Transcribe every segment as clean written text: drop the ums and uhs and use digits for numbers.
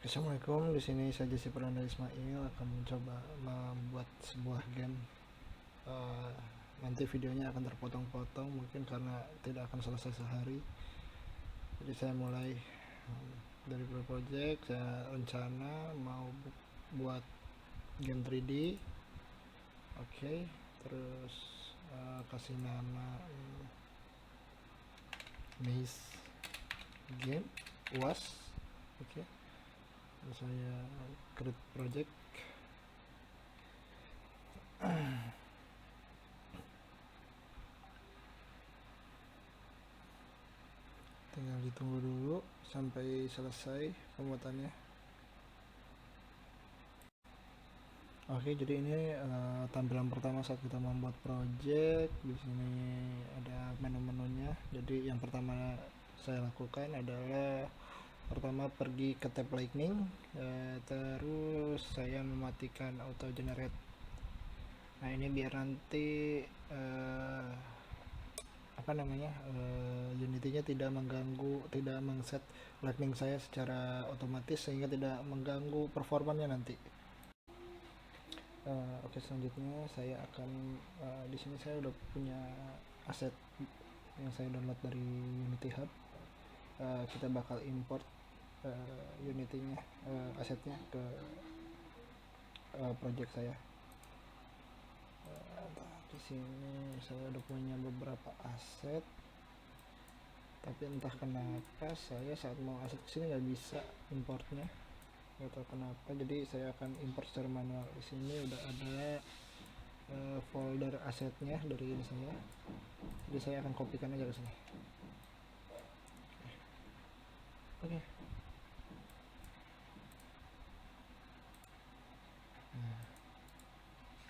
Assalamualaikum, di sini saya Jesse Prananda Ismail akan mencoba membuat sebuah game. Eh, Nanti videonya akan terpotong-potong mungkin karena tidak akan selesai sehari. Jadi saya mulai dari project. Saya rencana mau buat game 3D. Oke, terus kasih nama Maze Game UAS. Oke, terus saya create project. Tinggal ditunggu dulu sampai selesai pembuatannya. Oke, jadi ini tampilan pertama saat kita membuat project. Di sini ada menu-menunya. Jadi yang pertama saya lakukan adalah pertama pergi ke tab lightning, terus saya mematikan auto generate. Nah, ini biar nanti Unity-nya tidak mengganggu, tidak mengset lightning saya secara otomatis sehingga tidak mengganggu performanya nanti. Oke, selanjutnya saya akan di sini saya udah punya aset yang saya download dari Unity Hub. Kita bakal import Unity-nya, asetnya ke project saya. Di sini saya udah punya beberapa aset, tapi entah kenapa saya saat mau aset kesini nggak bisa importnya, nggak tahu kenapa. Jadi saya akan import secara manual. Di sini udah ada folder asetnya dari ini saya, jadi saya akan kopikan aja ke sini. Oke.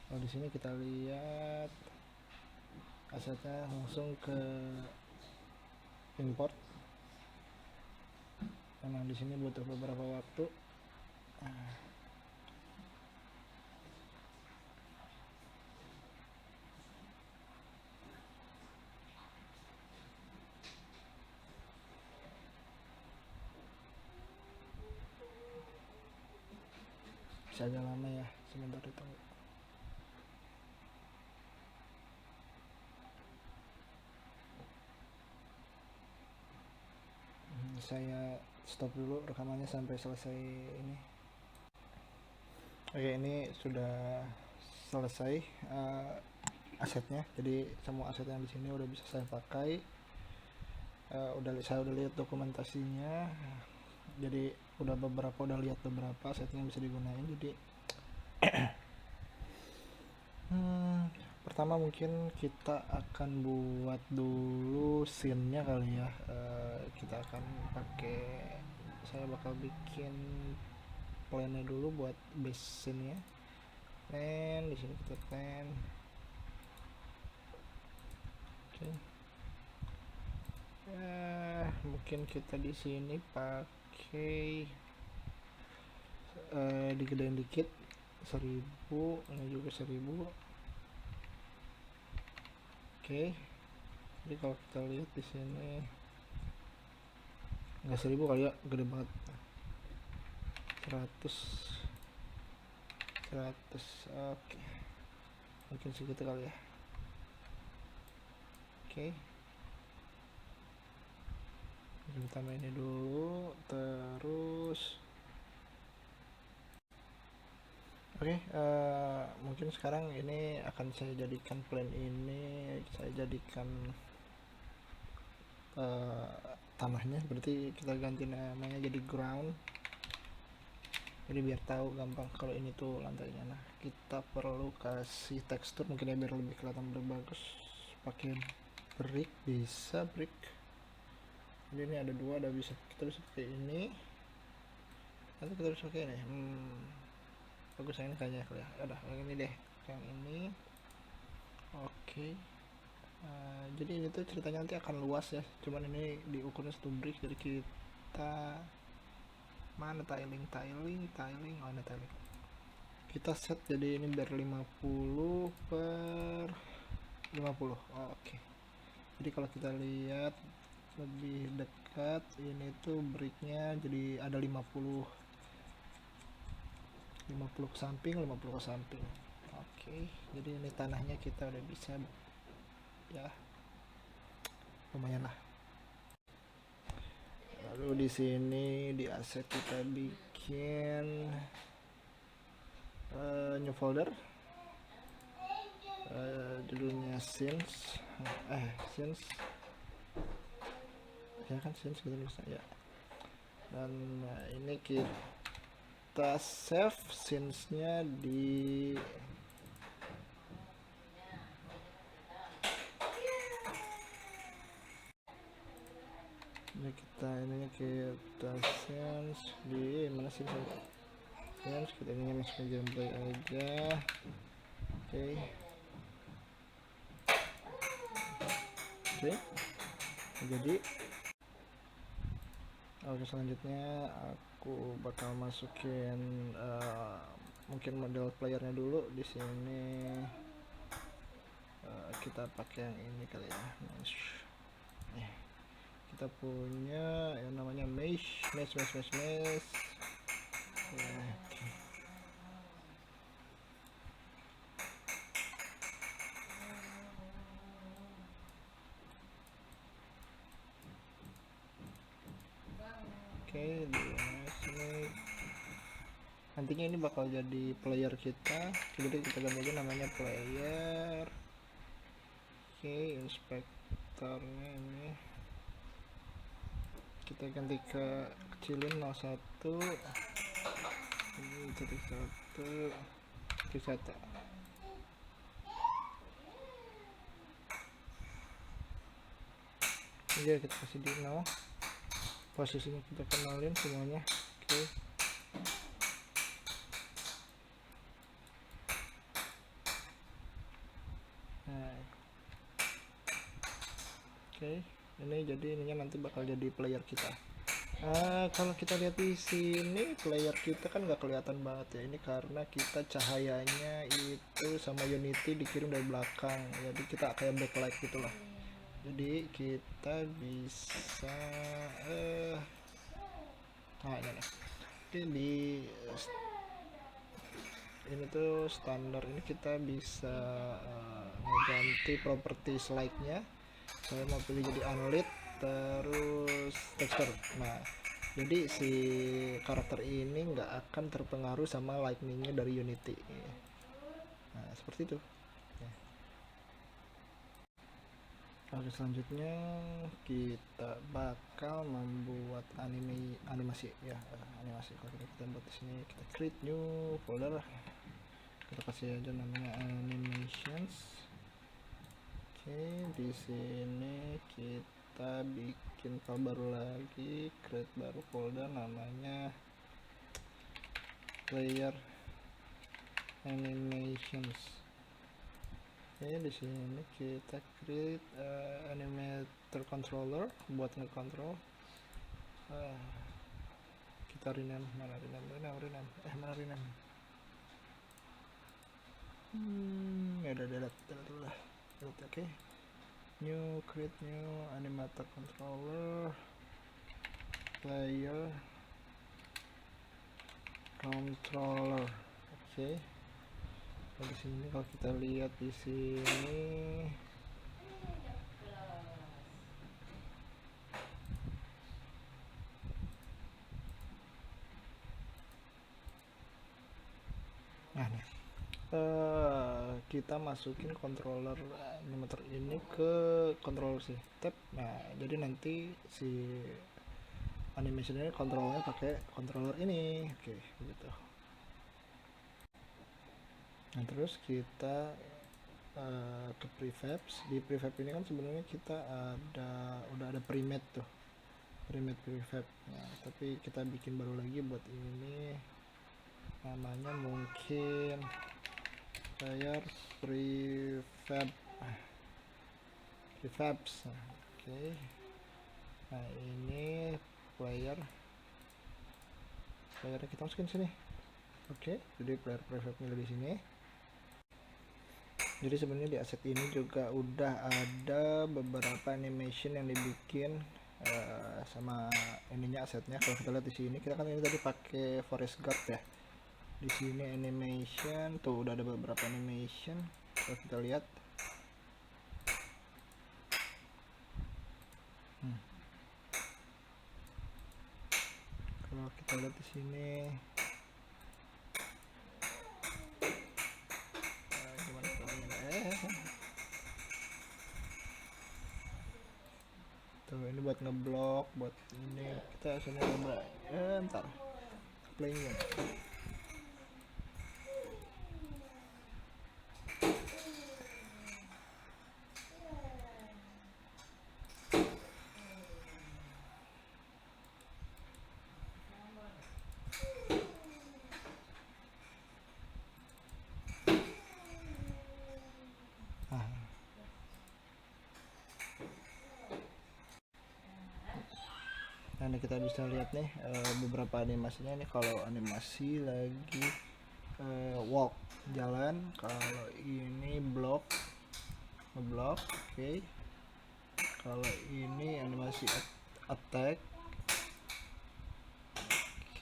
Kalau di sini kita lihat asetnya langsung ke import. Memang di sini butuh beberapa waktu. Bisa agak lama ya, sebentar ditunggu. Saya stop dulu rekamannya sampai selesai ini. Oke, ini sudah selesai asetnya. Jadi semua aset yang di sini udah bisa saya pakai. Saya udah lihat dokumentasinya. Jadi udah lihat beberapa asetnya yang bisa digunain. Jadi pertama mungkin kita akan buat dulu scene-nya kali ya. Kita akan pakai, saya bakal bikin plan-nya dulu buat base scene-nya. Plan di sini kita plan. Oke. Mungkin kita di sini pakai digedein dikit 1000, ini juga 1000. Oke, jadi kalau kita lihat di sini nggak 1000 kali ya, gede banget. 100. Oke, mungkin segitu kali ya. Oke, kita tambah ini dulu, terus oke, mungkin sekarang ini akan saya jadikan plan ini, saya jadikan tanahnya, berarti kita ganti namanya jadi ground, jadi biar tahu gampang kalau ini tuh lantainya. Nah, kita perlu kasih tekstur mungkin ya biar lebih kelihatan bagus. Pakai brick, bisa brick. Jadi ini ada dua, ada bisa kita bisa pakai ini, nanti kita bisa pakai ini. Bagus yang ini kayaknya ya. Udah yang ini deh, yang ini. Oke. Jadi ini tuh ceritanya nanti akan luas ya, cuman ini diukurnya 1 brick. Jadi kita mana tiling, oh ini tiling, kita set jadi ini biar 50 per 50. Oke. Jadi kalau kita lihat lebih dekat, ini tuh bricknya jadi ada 50 50 ke samping, 50 ke samping. Oke, jadi ini tanahnya kita udah bisa, ya lumayan lah. Lalu di sini di aset kita bikin new folder, judulnya scenes, ya kan scenes gitu bisa ya. Dan ini kita save scenes-nya di ininya kita scenes di mana sih scenes, kita ini masukin gameplay aja. Oke. Jadi selanjutnya aku bakal masukin mungkin model playernya dulu di sini. Kita pakai yang ini kali ya, kita punya yang namanya mesh. Oke, nantinya ini bakal jadi player kita, jadi kita ganti namanya player. Oke, inspektornya ini kita ganti ke kecilin 01 ini jadi 1 kisata. Iya, kita kasih di 0, posisinya kita kenalin semuanya. Oke. Nah, oke, ini jadi ininya nanti bakal jadi player kita. Kalau kita lihat di sini player kita kan nggak kelihatan banget ya, ini karena kita cahayanya itu sama Unity dikirim dari belakang, jadi kita kayak backlight gitulah. Jadi kita bisa nah ini nih. Oke, ini tuh standar, ini kita bisa mengganti properti slide-nya. Saya mau pilih jadi unlit terus texture. Nah, jadi si karakter ini nggak akan terpengaruh sama lightning-nya dari Unity. Nah, seperti itu. Oke, selanjutnya kita bakal membuat animasi ya, animasi. Kalau kita buat di sini, kita create new folder, kita kasih aja namanya animations. Oke, di sini kita bikin file baru lagi, create baru folder namanya player animations. Oke, di sini kita create animator controller buat ngekontrol. Kita rename, ya udah lah. Oke, create new animator controller player controller. Oke. Di sini kalau kita lihat di sini kita masukin controller animator ini ke controller si tab. Nah, jadi nanti si animation ini kontrolnya pakai controller ini. Oke, gitu. Nah, terus kita ke prefabs. Di prefab ini kan sebenarnya kita udah ada premade tuh, premade prefab. Nah, tapi kita bikin baru lagi buat ini, namanya mungkin player prefabs. Oke. Nah, ini playernya kita masukin sini. Oke, jadi player prefabnya di sini. Jadi sebenarnya di aset ini juga udah ada beberapa animation yang dibikin sama ininya asetnya. Kalau kita lihat di sini, kita kan ini tadi pakai forest guard ya. Di sini animation tuh udah ada beberapa animation. Kalau kita lihat, kalau kita lihat di sini, gimana caranya? Tuh ini buat ngeblok, buat ini kita sini coba. Ntar playnya. Nah ini kita bisa lihat nih beberapa animasinya nih. Kalau animasi lagi walk, jalan. Kalau ini block, ngeblok, oke. Kalau ini animasi attack,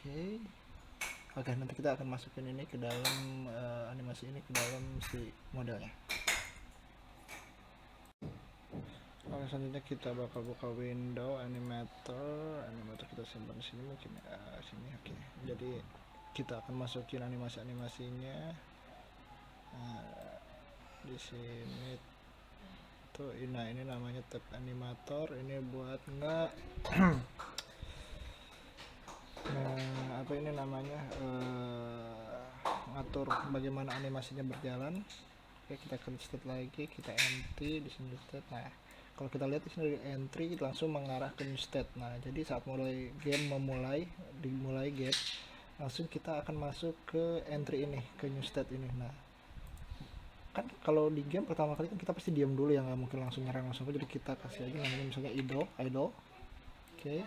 oke. Nanti kita akan masukin ini ke dalam animasi ini ke dalam si modelnya. Oke, selanjutnya kita bakal buka window animator kita simpan di sini mungkin sini. Oke. Jadi kita akan masukin animasinya. Di sini tuh, nah ini namanya tab animator. Ini buat apa ini namanya, ngatur bagaimana animasinya berjalan. Oke, kita akan state lagi, kita empty di sini state. Nah kalau kita lihat di sini dari entry langsung mengarah ke new state. Nah jadi saat mulai game dimulai game, langsung kita akan masuk ke entry ini, ke new state ini. Nah kan kalau di game pertama kali kan kita pasti diam dulu ya, nggak mungkin langsung nyerang langsung. Jadi kita kasih aja namanya misalnya idle. Oke.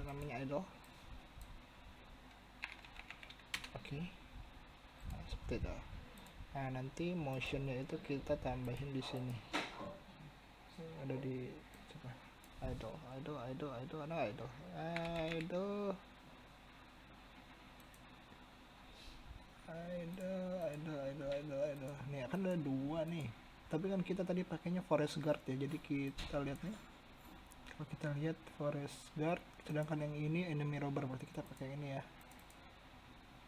Namanya idle. Oke. Nah, seperti itu. Nah nanti motionnya itu kita tambahin di sini, ada di coba idle. Nih akan ada dua nih, tapi kan kita tadi pakainya forest guard ya. Jadi kita lihat nih, kalau kita lihat forest guard, sedangkan yang ini enemy robber, berarti kita pakai ini ya.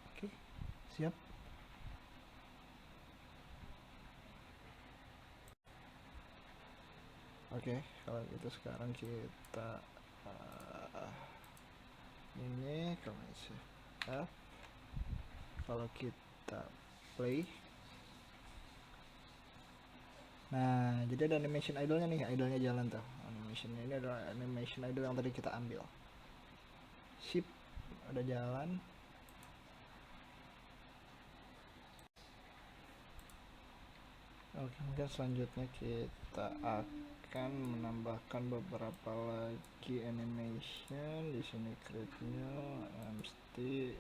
Oke, siap. Oke, kalau gitu sekarang kita ini kalau kita play. Nah jadi ada animation idolnya nih, idolnya jalan tuh. Animationnya ini adalah animation idol yang tadi kita ambil. Sip, ada jalan. Oke, mungkin selanjutnya kita akan menambahkan beberapa lagi animation. Di sini create new, mesti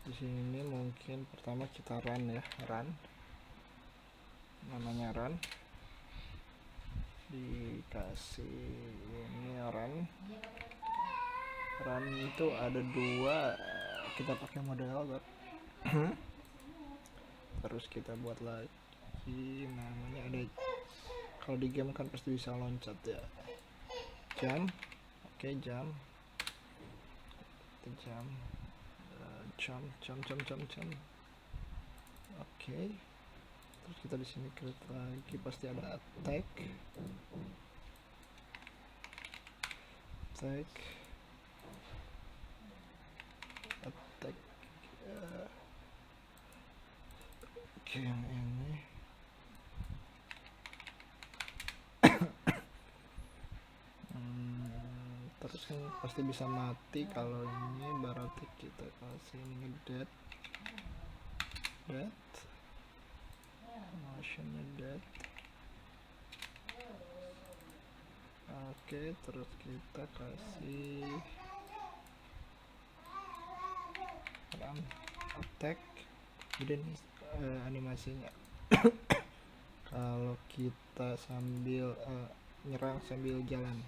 di sini mungkin pertama kita run ya, namanya run, dikasih ini run itu ada dua, kita pakai model guard. Terus kita buat lagi namanya ada, kalau di game kan pasti bisa loncat ya, jump. Oke, jump. Oke. Terus kita di sini klik lagi, pasti ada attack. Oke, yang ini terus kan pasti bisa mati. Kalau ini berarti kita kasih ini dead motionnya dead. Oke, terus kita kasih attack. Jadi ini animasinya kalau kita sambil nyerang sambil jalan.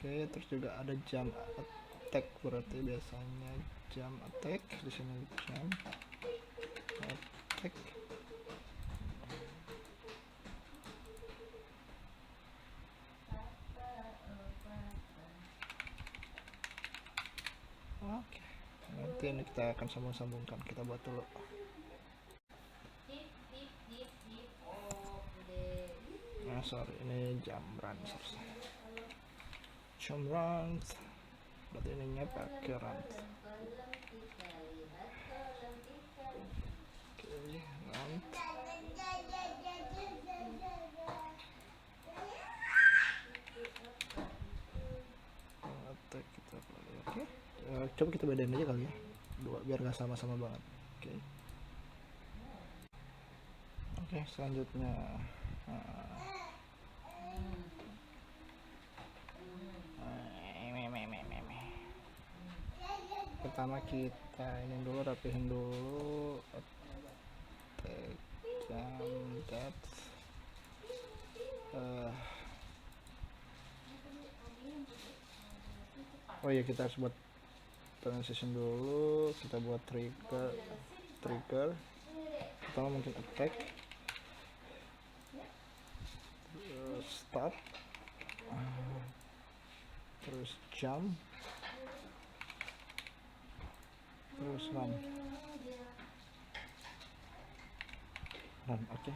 Oke, terus juga ada jump attack, berarti biasanya jump attack, di sini jump attack. Oke, nanti ini kita akan sambung-sambungkan, kita buat dulu. Nah, sorry, ini jump run, jump run, berarti ininya pakai run. Oke, run. Attack kita pilih. Oke, coba kita bedain aja kali ya, dua biar nggak sama-sama banget. Oke, selanjutnya pertama kita ini dulu, rapihin dulu attack jump depth. Oh iya, kita harus buat transition dulu, kita buat trigger pertama mungkin attack, start, terus jump, terus run. Oke.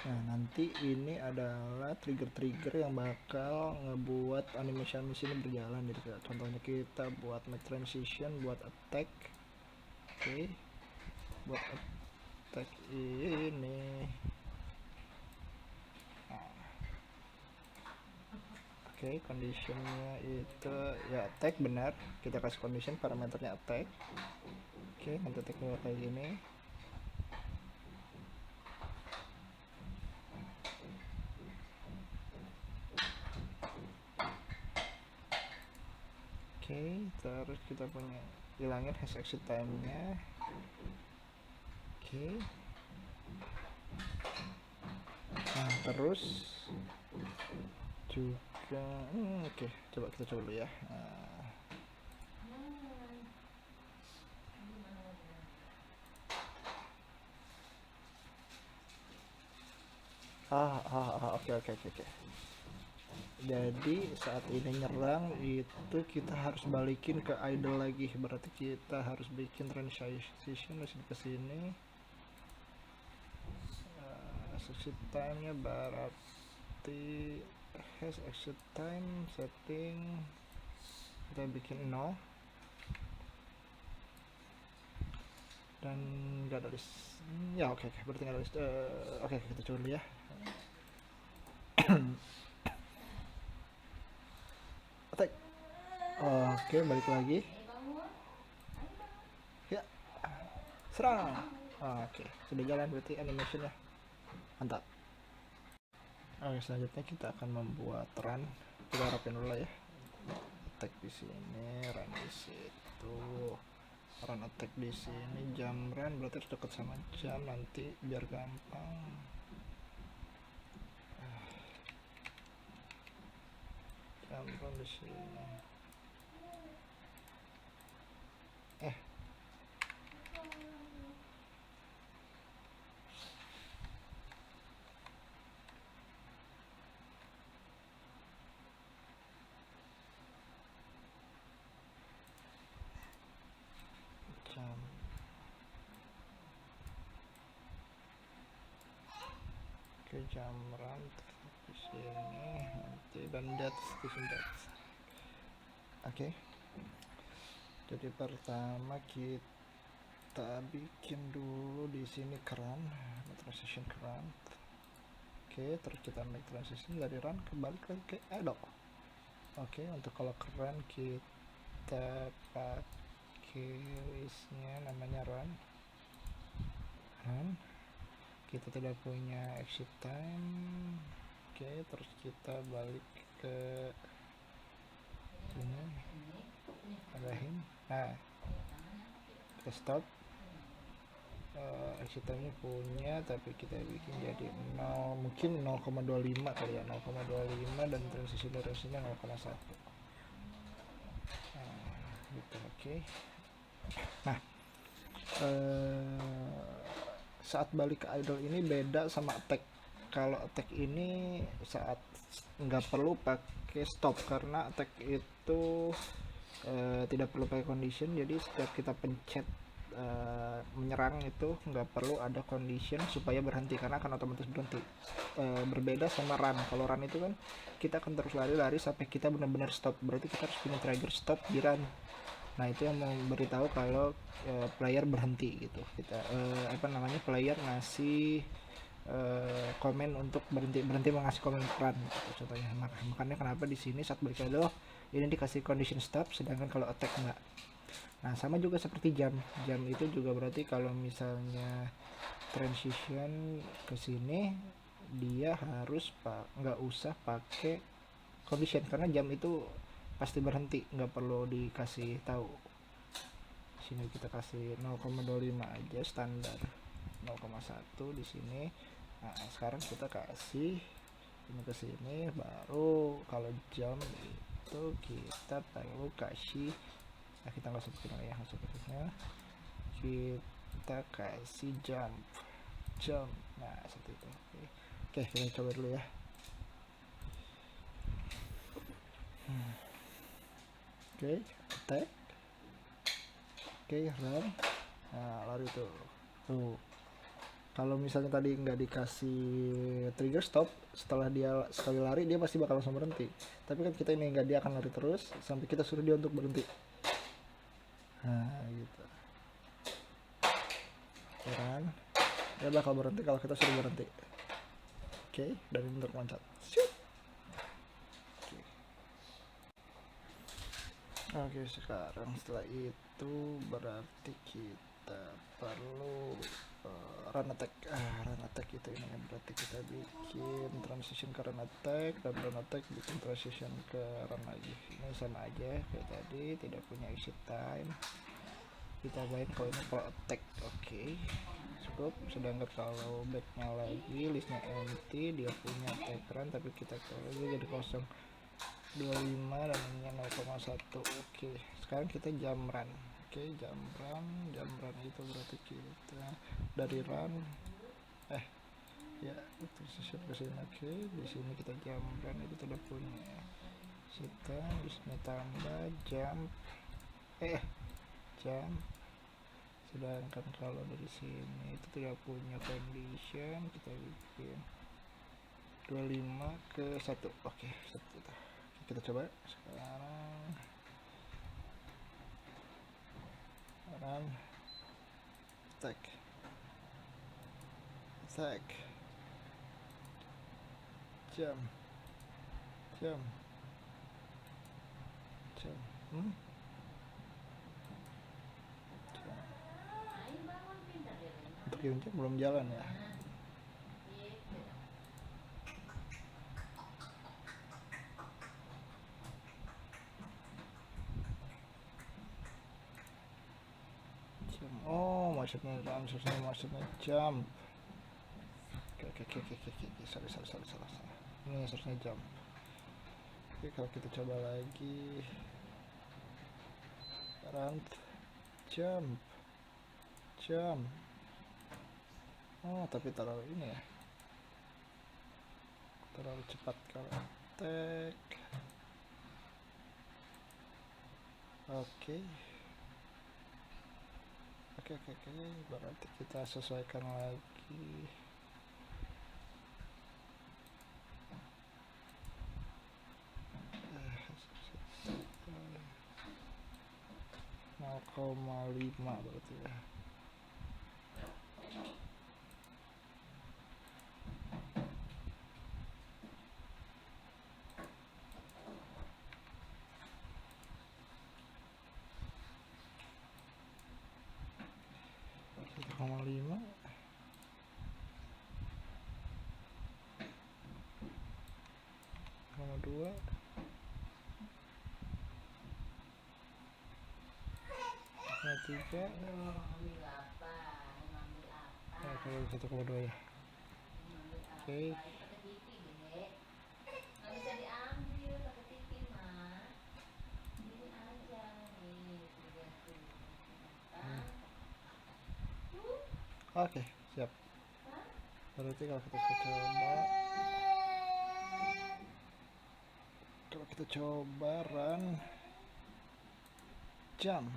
Nah, nanti ini adalah trigger-trigger yang bakal ngebuat animation ini berjalan. Jadi contohnya kita buat make transition, buat attack. Oke. Buat attack ini. Oke, conditionnya itu ya attack, benar. Kita kasih condition parameternya attack. Oke, nanti attacknya kayak gini. Oke, terus kita punya hilangin hash exit time-nya. Oke. Nah, terus juga oke, coba kita coba dulu ya. Oke. Jadi saat ini nyerang itu kita harus balikin ke idle lagi, berarti kita harus bikin transition ke sini. Exit time-nya berarti has exit time setting kita bikin 0 dan nggak ada list. Ya oke, berarti nggak ada list. Oke, kita coba dulu ya. Attack. Oke, balik lagi ya, serang. Oke, sudah jalan berarti animationnya, mantap. Oke, selanjutnya kita akan membuat run. Kita harapin dulu ya, attack di sini, run di situ, run attack di sini, jam run berarti harus deket sama jam nanti biar gampang. Jam run di sini. Oke, jam run di sini nanti dan that's di sini. Oke. Jadi pertama kita bikin dulu di sini run, transition ke run. Oke, terus kita make transition dari run kembali ke idle. Oke, untuk kalau keren kita pakai listnya namanya run. Kita tidak punya exit time. Oke, terus kita balik ke sini, tambahin. Nah, kita stop. exit time-nya punya, tapi kita bikin jadi 0, mungkin 0,25 kali ya, 0,25, dan transition duration-nya 0,1. Gitu, oke. Nah, saat balik ke idle ini beda sama attack. Kalau attack ini saat nggak perlu pakai stop, karena attack itu tidak perlu pakai condition, jadi setiap kita pencet menyerang itu nggak perlu ada condition supaya berhenti, karena akan otomatis berhenti. Berbeda sama run. Kalau run itu kan kita akan terus lari-lari sampai kita benar-benar stop, berarti kita harus punya trigger stop di run. Nah, itu yang memberitahu kalau player berhenti gitu. Kita player ngasih komen untuk berhenti mengasih komen run gitu, contohnya. Makanya kenapa di sini saat balik idle ini dikasih condition stop, sedangkan kalau attack enggak. Nah, sama juga seperti jam itu juga berarti kalau misalnya transition ke sini dia harus nggak usah pakai condition, karena jam itu pasti berhenti, nggak perlu dikasih tahu. Sini kita kasih 0,25 aja standar, 0,1 di sini. Nah, sekarang kita kasih ini ke sini, baru kalau jam itu kita perlu kasih, kita nggak sebutin ya, sebetulnya kita kasih jump. Nah, seperti itu. Oke, kita coba dulu ya. Oke, attack. Oke, run. Nah, lari tuh. Kalau misalnya tadi nggak dikasih trigger stop, setelah dia sekali lari dia pasti bakal langsung berhenti. Tapi kan kita ini nggak, dia akan lari terus sampai kita suruh dia untuk berhenti. Nah, gitu. Run. Dia bakal berhenti kalau kita suruh berhenti. Oke, dan untuk loncat. Oke, sekarang setelah itu berarti kita perlu run attack. Run attack itu ini berarti kita bikin transition ke run attack, dan run attack bikin transition ke run lagi. Ini sama aja kayak tadi, tidak punya exit time. Kita main kalau ini kalau attack. Oke, cukup. Sedangkan kalau backnya lagi listnya empty, dia punya attack run, tapi kita kalau jadi kosong 25 dan ini 0,1. Oke, sekarang kita jam run. Oke, jam run itu berarti kita dari run ya itu session ke sini. Oke, di sini kita jam run itu sudah punya kita, di sini tambah jump. Sedangkan kalau dari sini itu tidak punya condition, kita bikin 25 ke 1. Oke, satu. Kita coba sekarang. Run attack jam. Untuk yang jam belum jalan ya. Oh, maksudnya jump. Oke. Salah. Ini harusnya jump. Oke, kalau kita coba lagi. Run, jump. Oh, tapi terlalu ini ya. Terlalu cepat kalau attack. Oke, berarti kita sesuaikan lagi. Koma 5 berarti ya. Koma 5 koma 2 koma 3 1,2 ya. Oke. Oke, siap. Berarti kalau kita coba run jam.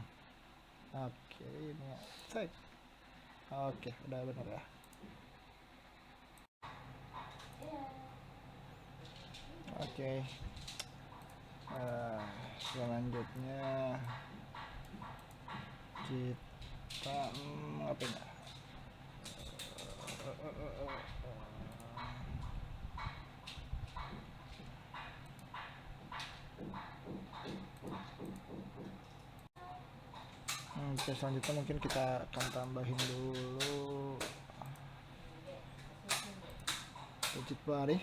Oke, ini cek. Oke, udah benar ya. Oke. Selanjutnya kita apa ya? Oke, selanjutnya mungkin kita akan tambahin dulu rigid body,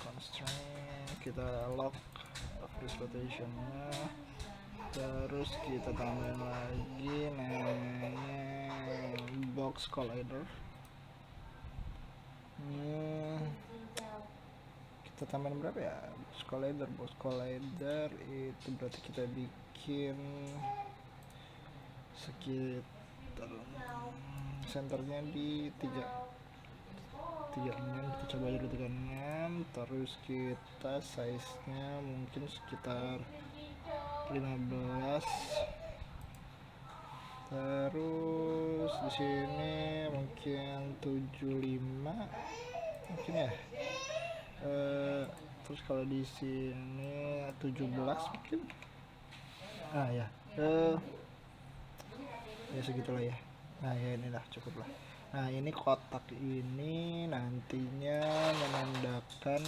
constraint, kita lock freeze rotationnya, terus kita tambahin lagi namanya box collider. Kita tambahin berapa ya? Box collider itu berarti kita bikin sekitar senternya di 36, kita coba dulu 36, terus kita size nya mungkin sekitar 15, terus di sini mungkin 75 mungkin ya. Terus kalau di sini 17 mungkin. Ya segitulah ya. Nah ya inilah cukup lah. Nah ini kotak ini nantinya menandakan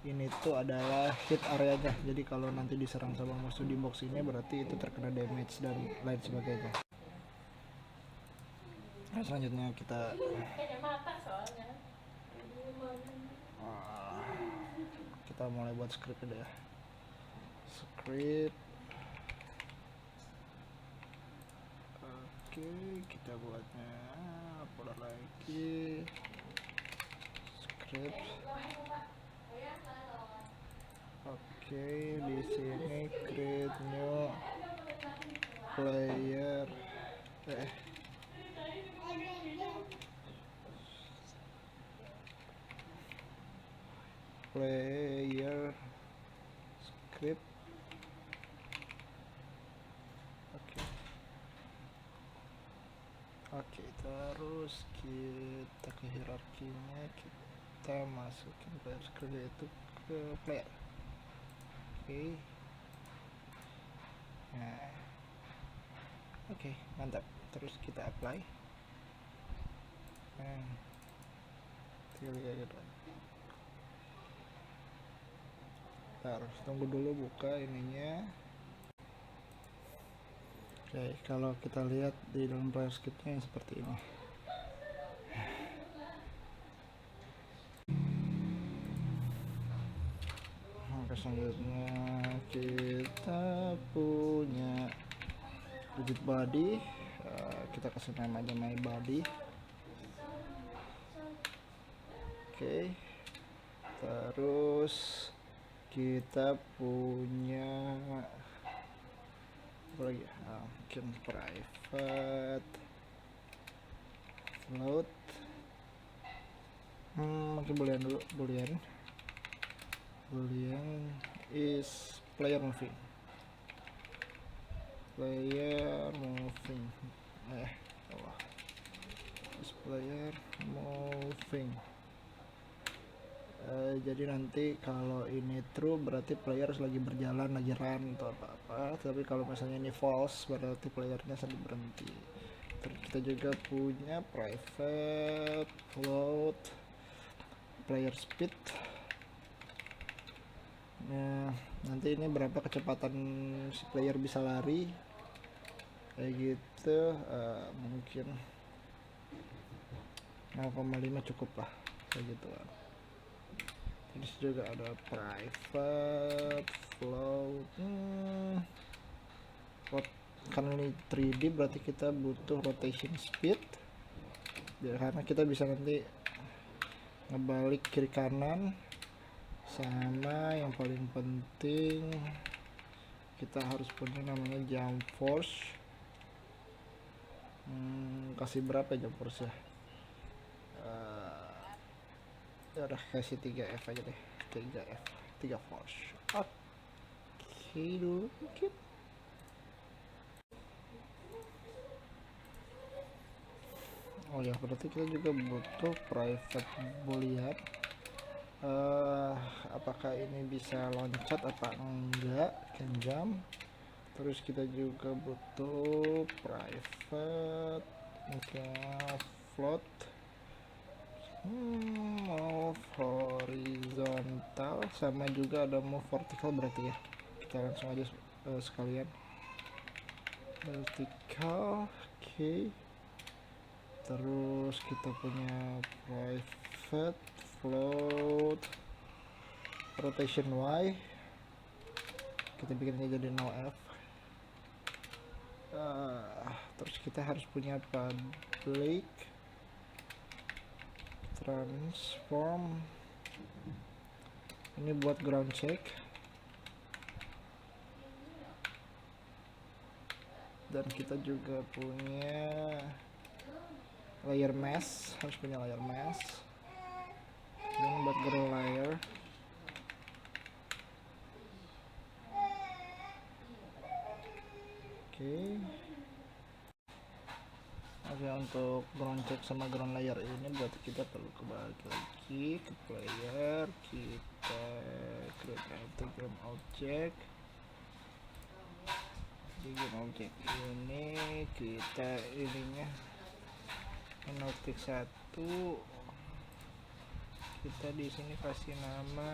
ini tuh adalah hit areanya. Jadi kalau nanti diserang sama musuh di box ini berarti itu terkena damage dan lain sebagainya. Nah selanjutnya kita mulai buat script ya. Script. Oke, kita buatnya folder lagi. Script. Oke, di sini create new player. Player script. Oke, terus kita ke hierarkinya, kita masukin player script itu ke player. Oke. Nah, oke, mantap. Terus kita apply. Harus tunggu dulu buka ininya. Oke, kalau kita lihat di dalam player scriptnya seperti ini. Oke, selanjutnya kita punya rigid body. Kita kasih nama aja my body. Oke, terus kita punya apa lagi ya? Mungkin private float, mungkin boolean is player moving is player moving. Jadi nanti kalau ini true berarti player lagi berjalan, lagi run atau apa-apa, tapi kalau misalnya ini false berarti playernya sedang berhenti. Terus kita juga punya private float player speed. Nah, nanti ini berapa kecepatan si player bisa lari kayak gitu. Mungkin 0,5 cukup lah kayak gitu. Terus juga ada private float karena ini 3D berarti kita butuh rotation speed biar karena kita bisa nanti ngebalik kiri kanan. Sama yang paling penting kita harus punya namanya jump force. Kasih berapa jump force ya? Ya udah kasih 3F aja deh, 3F, 3 force. Oke dulu mungkin. Oh ya, berarti kita juga butuh private boolean. Apakah ini bisa loncat apa enggak, can jump. Terus kita juga butuh private mungkin float move horizontal, sama juga ada move vertical berarti ya. Kita langsung aja sekalian vertical. Oke. Terus kita punya private float rotation Y, kita bikinnya jadi no F. Terus kita harus punya public transform, ini buat ground check. Dan kita juga punya layer mask, harus punya layer mask. Dan buat grow layer Oke, untuk ground check sama ground layer ini berarti kita perlu kembali lagi ke player, kita create game object. Di game object ini kita ininya notice 1, kita di sini kasih nama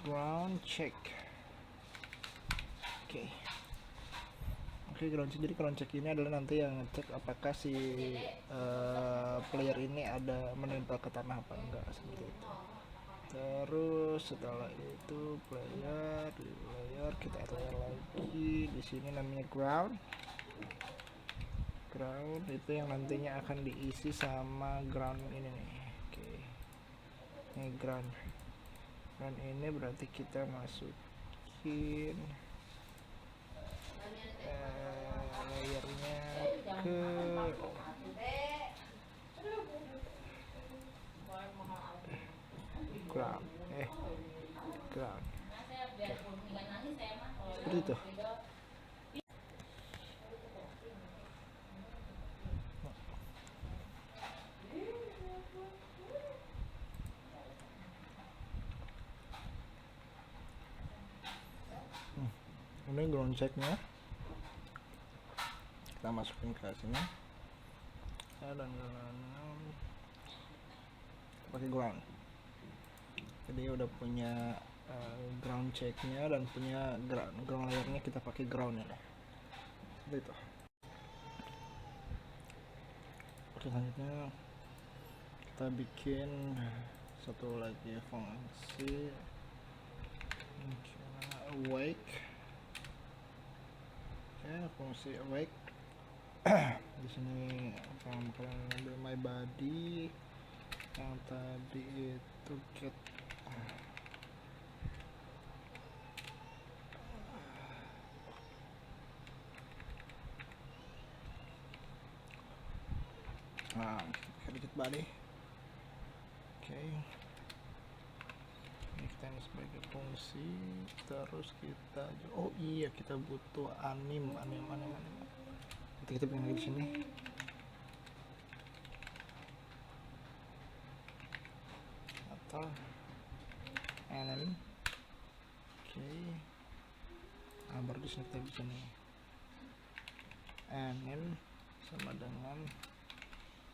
ground check. Oke, ground check. Jadi ground check ini adalah nanti yang ngecek apakah si player ini ada menempel ke tanah apa enggak, seperti itu. Terus setelah itu player, di player kita add layer lagi. Di sini namanya ground. Ground itu yang nantinya akan diisi sama ground ini nih. Oke. Ini ground. Ground ini berarti kita masukin layernya ke ground. Ground. Seperti itu. Ini ground checknya kita masukin ke sini dan pakai ground. Jadi udah punya ground checknya dan punya ground layernya, kita pakai ground ya. Seperti itu. Oke, selanjutnya kita bikin satu lagi fungsi awake. Fungsi awake di sini kalian ambil my body yang tadi itu get kita get body. Ini kita ini sebagai fungsi. Terus kita kita butuh anim. Kita bikin lagi di sini. Atau anim. Baru di sini kita bisa nih. Anim sama dengan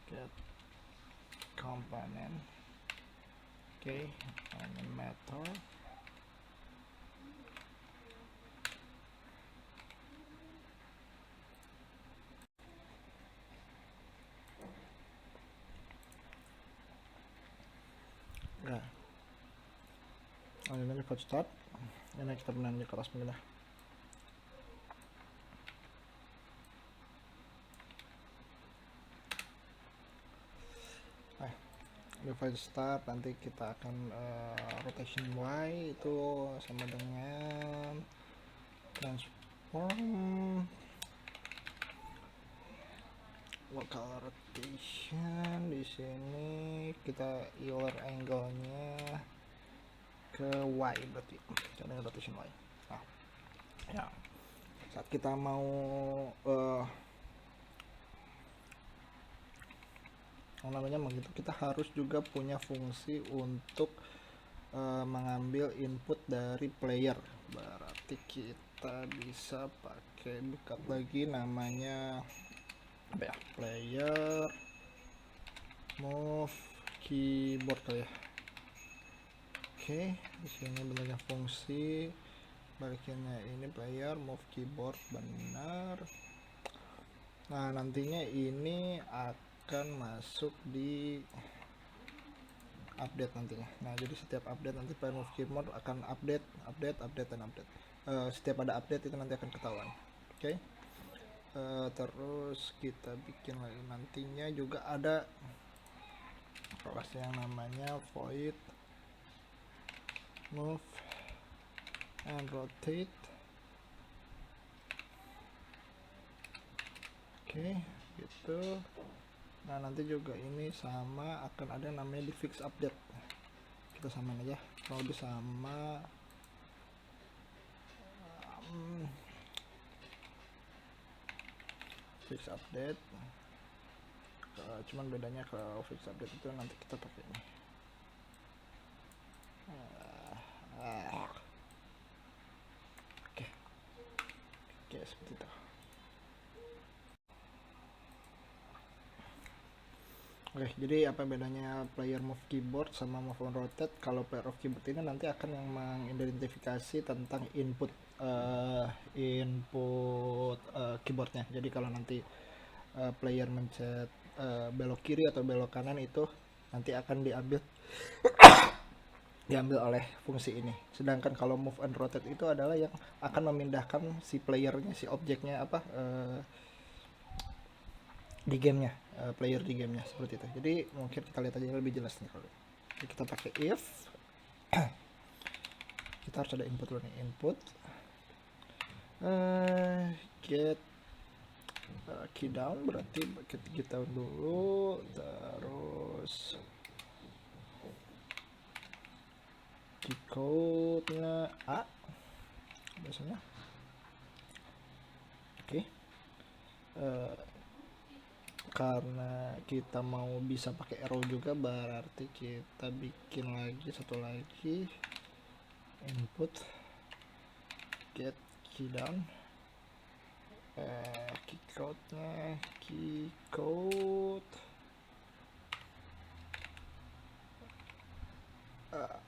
get component. Animator. Ini put start. Ini kita menang di kelas begini. Nah, device start nanti kita akan rotation Y itu sama dengan transform local rotation. Di sini kita Euler angle-nya ke Y, berarti dengan rotation Y. Nah, ya saat kita mau namanya begitu, kita harus juga punya fungsi untuk mengambil input dari player. Berarti kita bisa pakai buka lagi namanya apa ya, player move keyboard ya. Oke, di sini bentuknya fungsi, baliknya ini player move keyboard, benar. Nah, nantinya ini akan masuk di update nantinya. Nah, jadi setiap update nanti player move keyboard akan update dan update. Setiap ada update itu nanti akan ketahuan. Oke. Terus kita bikin lagi nantinya juga ada kelas yang namanya void move and rotate. Oke, gitu. Nah, nanti juga ini sama akan ada namanya di fix update. Kita samain aja, kalau lebih sama fix update. Cuman bedanya kalau fix update itu nanti kita pakai ini. Oke, seperti itu. Oke, jadi apa bedanya player move keyboard sama move on rotate? Kalau player of keyboard ini nanti akan yang mengidentifikasi tentang input keyboardnya. Jadi kalau nanti player mencet belok kiri atau belok kanan, itu nanti akan diambil oleh fungsi ini. Sedangkan kalau move and rotate itu adalah yang akan memindahkan si playernya, si objeknya di gamenya, player di gamenya, seperti itu. Jadi mungkin kita lihat aja lebih jelas nih. Kalau kita pakai if, kita harus ada input dulu nih, input get key down, berarti get key down dulu, terus key code nya A biasanya. Oke. Karena kita mau bisa pakai arrow juga, berarti kita bikin lagi satu lagi input get key down, key code nya key code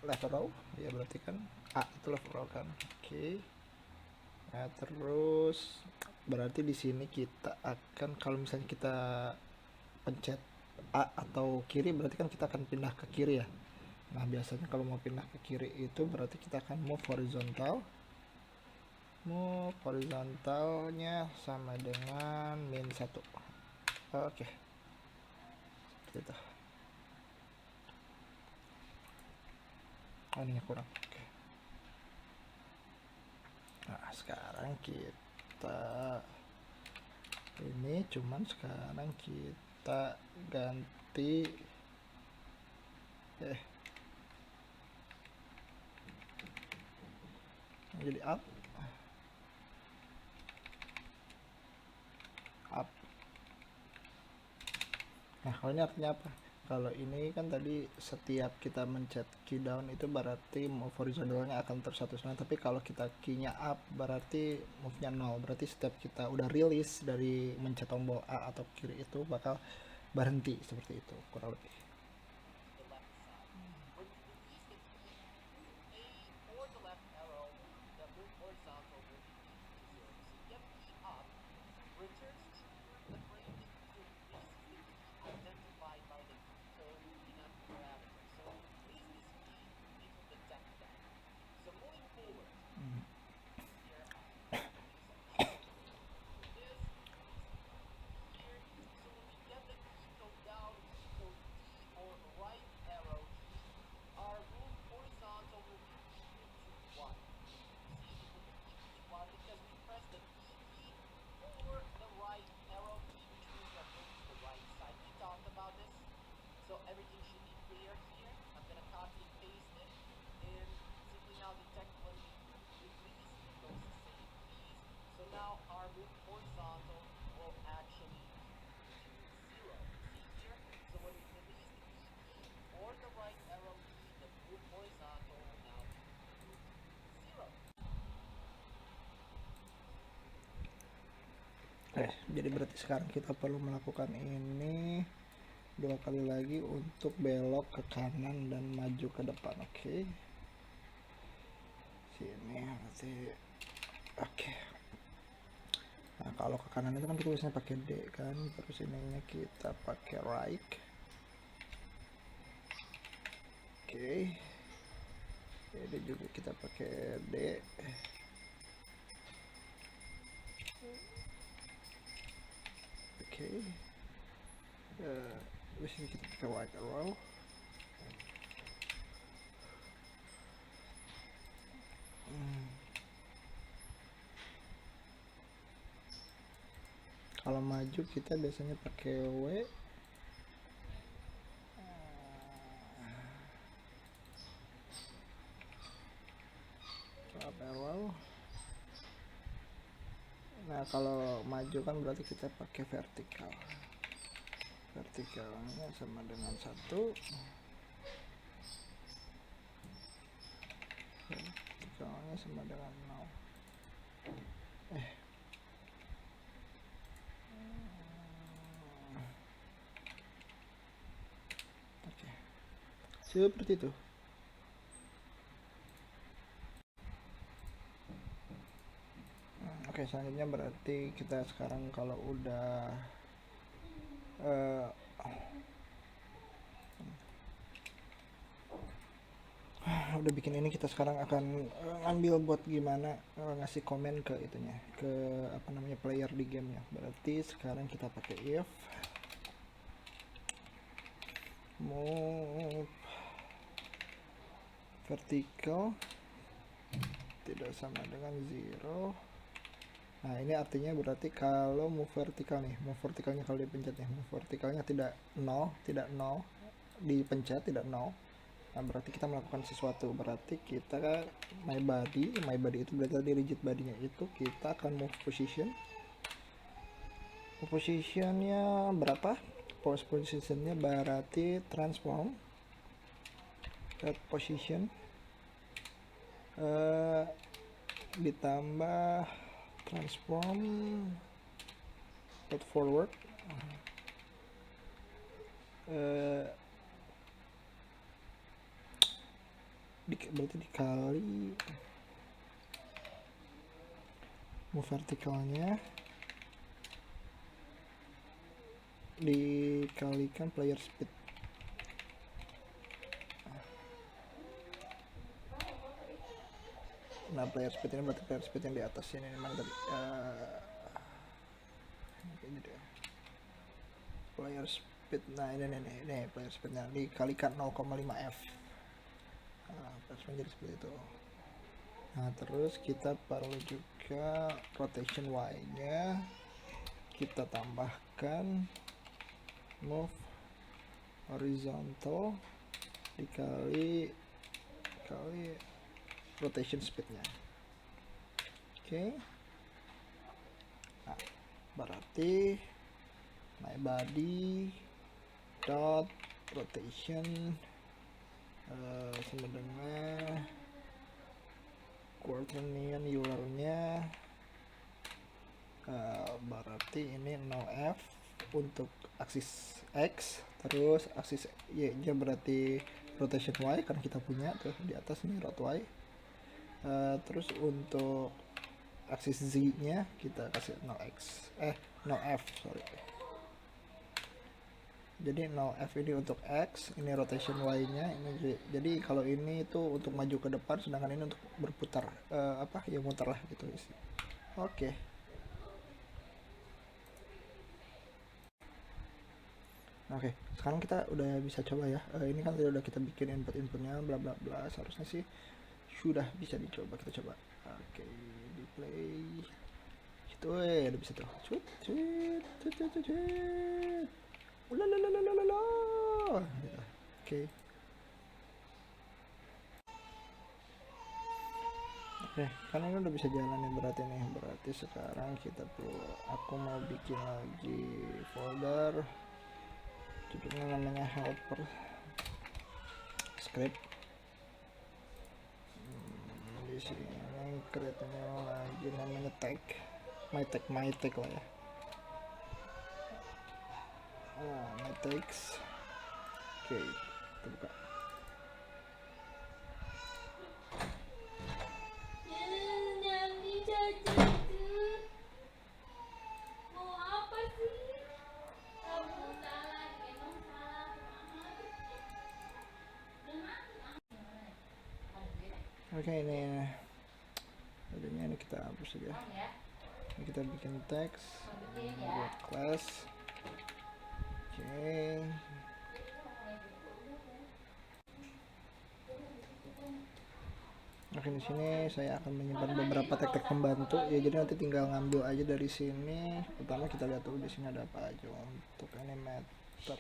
left row ya, berarti kan A itu left row kan. Oke. Nah, terus berarti di sini kita akan, kalau misalnya kita pencet A atau kiri, berarti kan kita akan pindah ke kiri ya. Nah, biasanya kalau mau pindah ke kiri itu berarti kita akan move horizontalnya sama dengan -1. Oke. Seperti itu. Oh, ini kurang. Oke. Nah, sekarang kita ini cuman sekarang kita ganti jadi up. Nah, kalau ini artinya apa? Kalau ini kan tadi setiap kita mencet key down itu berarti move horizontalnya akan tersatu-satu. Tapi kalau kita key-nya up berarti move-nya 0. Berarti setiap kita udah rilis dari mencet tombol A atau kiri itu bakal berhenti, seperti itu kurang lebih. Jadi berarti sekarang kita perlu melakukan ini 2 kali lagi untuk belok ke kanan dan maju ke depan. Sini nanti. Nah, kalau ke kanan itu kan kita biasanya pakai D kan, terus ininya kita pakai right. Jadi juga kita pakai D. Di sini kita pakai white arrow. Kalau maju kita biasanya pakai W. Up arrow. Nah, kalau maju kan berarti kita pakai vertikal. Vertikalnya sama dengan 1. Vertikalnya sama dengan 0. Seperti itu. Selanjutnya berarti kita sekarang kalau udah bikin ini, kita sekarang akan ambil buat gimana ngasih komen ke itunya, ke player di gamenya. Berarti sekarang kita pakai if move vertical tidak sama dengan 0. Nah, ini artinya berarti kalau move vertikalnya kalau dipencet nih, move vertikalnya tidak 0, dipencet tidak 0. Nah, berarti kita melakukan sesuatu. Berarti kita my body itu berarti tadi rigid bodinya itu kita akan move positionnya berapa? Positionnya berarti transform that position ditambah transform forward berarti dikali move vertikalnya dikalikan player speed. Nah, player speed ini berarti player speed yang di atas ini mana tadi? Player speed. Nah, ini player speednya dikalikan 0,5 F. Nah, player speed jadi seperti itu. Nah, terus kita perlu juga rotation Y nya kita tambahkan move horizontal dikali rotation speednya. Nah, berarti my body dot rotation sama dengan quaternion eulernya berarti ini 0F untuk aksis X, terus aksis Y nya berarti rotation Y karena kita punya tuh di atas nih rot Y. Terus untuk aksis Z nya kita kasih 0F, sorry. Jadi 0F ini untuk X, ini rotation Y nya ini. Jadi kalau ini itu untuk maju ke depan, sedangkan ini untuk berputar, ya muter lah gitu. Oke, sekarang kita udah bisa coba ya. Ini kan udah kita bikin inputnya bla bla bla, seharusnya sih sudah bisa dicoba. Kita coba. Di play itu udah bisa tuh. Karena ini udah bisa jalan ya, berarti sekarang aku mau bikin lagi folder, judulnya namanya helper script. Di sini create-nya lagi namanya tag, my tag lah ya. text. Oke, kita buka. Oke, ini adanya ini kita hapus saja. Ini kita bikin teks buat kelas. Oke. Oke, di sini saya akan menyimpan beberapa teks pembantu ya, jadi nanti tinggal ngambil aja dari sini. Pertama kita lihat dulu di sini ada apa aja untuk animator.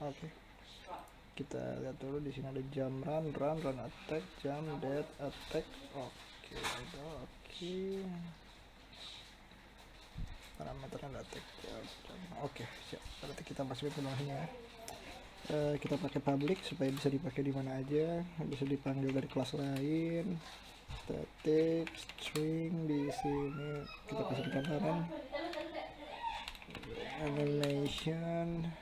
Oke. Kita lihat dulu di sini ada jam run attack, jam dead attack. Oke, ada oke. Parameternya ada attack jam. Oke, siap. Berarti kita masukin ke bawahnya. Kita pakai public supaya bisa dipakai di mana aja, bisa dipanggil dari kelas lain. Static string di sini kita kasih gambaran. Animation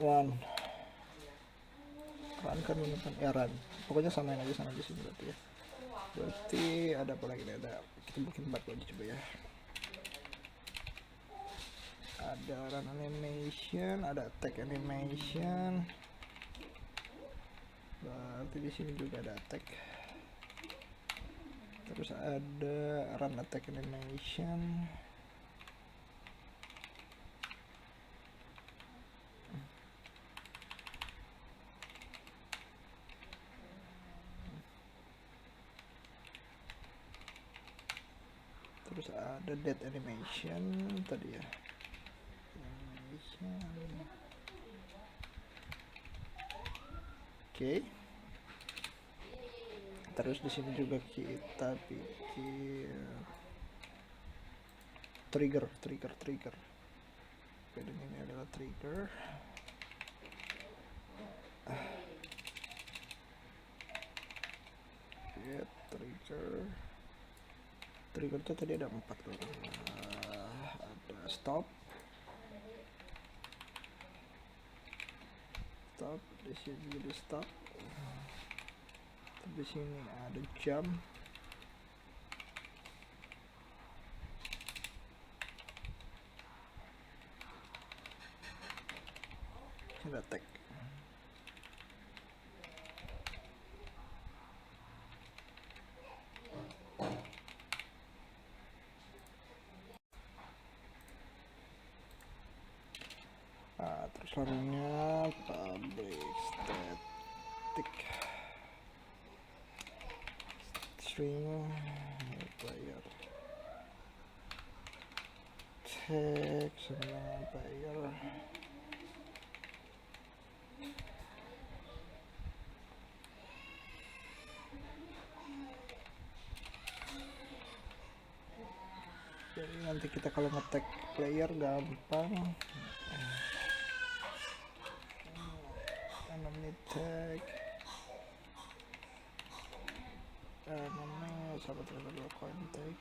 run kan menekan run, pokoknya samain aja sama di sini berarti ya. Berarti ada apa lagi nih, ada kita bikin 4 aja coba ya. Ada run animation, ada attack animation, berarti di sini juga ada attack, terus ada run attack animation. Terus ada dead animation tadi ya. Oke. Terus di sini juga kita bikin trigger. Oke, dan ini adalah trigger. Oke, trigger itu tadi ada 4 loh. Ada stop, di sini ada stop. Di sini ada jump. Ada attack. Terus lainnya public static string player text sama player. Jadi nanti kita kalau ngetek player gampang. Enemy tag, namanya sahabat dulu coin tag.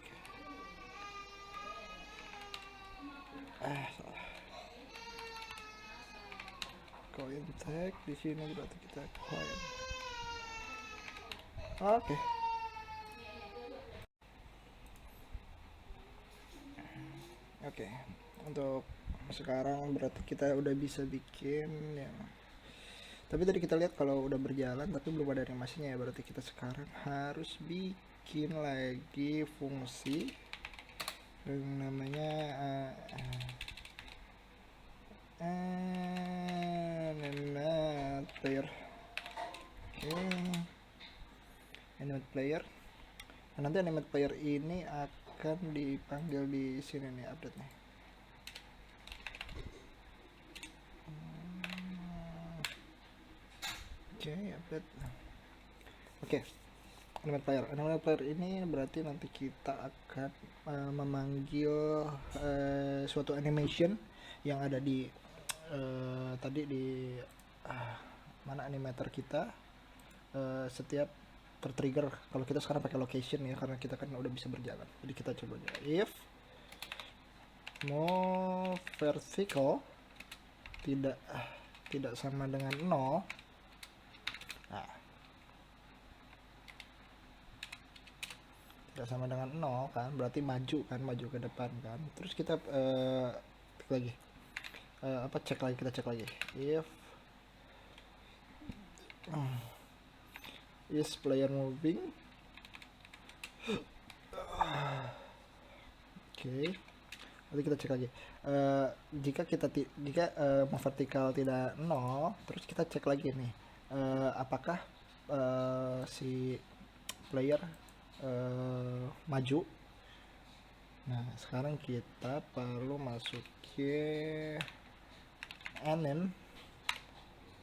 Salah. Coin tag di sini berarti kita coin. Oke. Oke, untuk sekarang berarti kita udah bisa bikin ya. Tapi tadi kita lihat kalau udah berjalan tapi belum ada animasinya ya, berarti kita sekarang harus bikin lagi fungsi yang namanya animate player. Animate player. Nah, nanti animate player ini akan dipanggil di sini nih, update nih. Update. Oke. Animate player ini berarti nanti kita akan memanggil suatu animation yang ada di tadi di mana animator kita setiap tertrigger. Kalau kita sekarang pakai location ya, karena kita kan udah bisa berjalan. Jadi kita coba aja if move vertical tidak sama dengan 0. Nah, tidak sama dengan 0 kan, berarti maju ke depan kan. Terus kita lagi kita cek lagi if is player moving. Oke. Nanti kita cek lagi. Jika mau vertikal tidak 0, terus kita cek lagi nih. Apakah si player maju. Nah, sekarang kita perlu masukin anim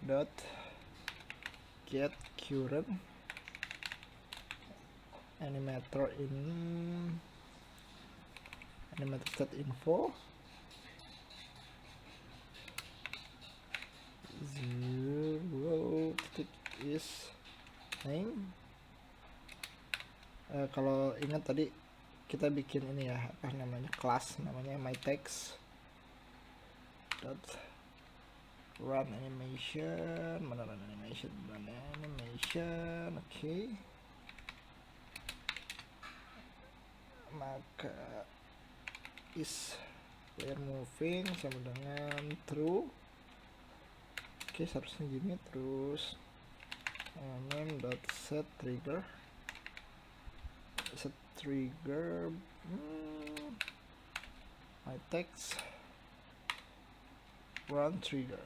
dot get current animator state info 0 is name. Kalau ingat tadi kita bikin ini ya, apa namanya, kelas namanya my text dot run animation, oke. Maka is player moving sama dengan true. Oke, seharusnya gini. Terus name dot set trigger my text run trigger.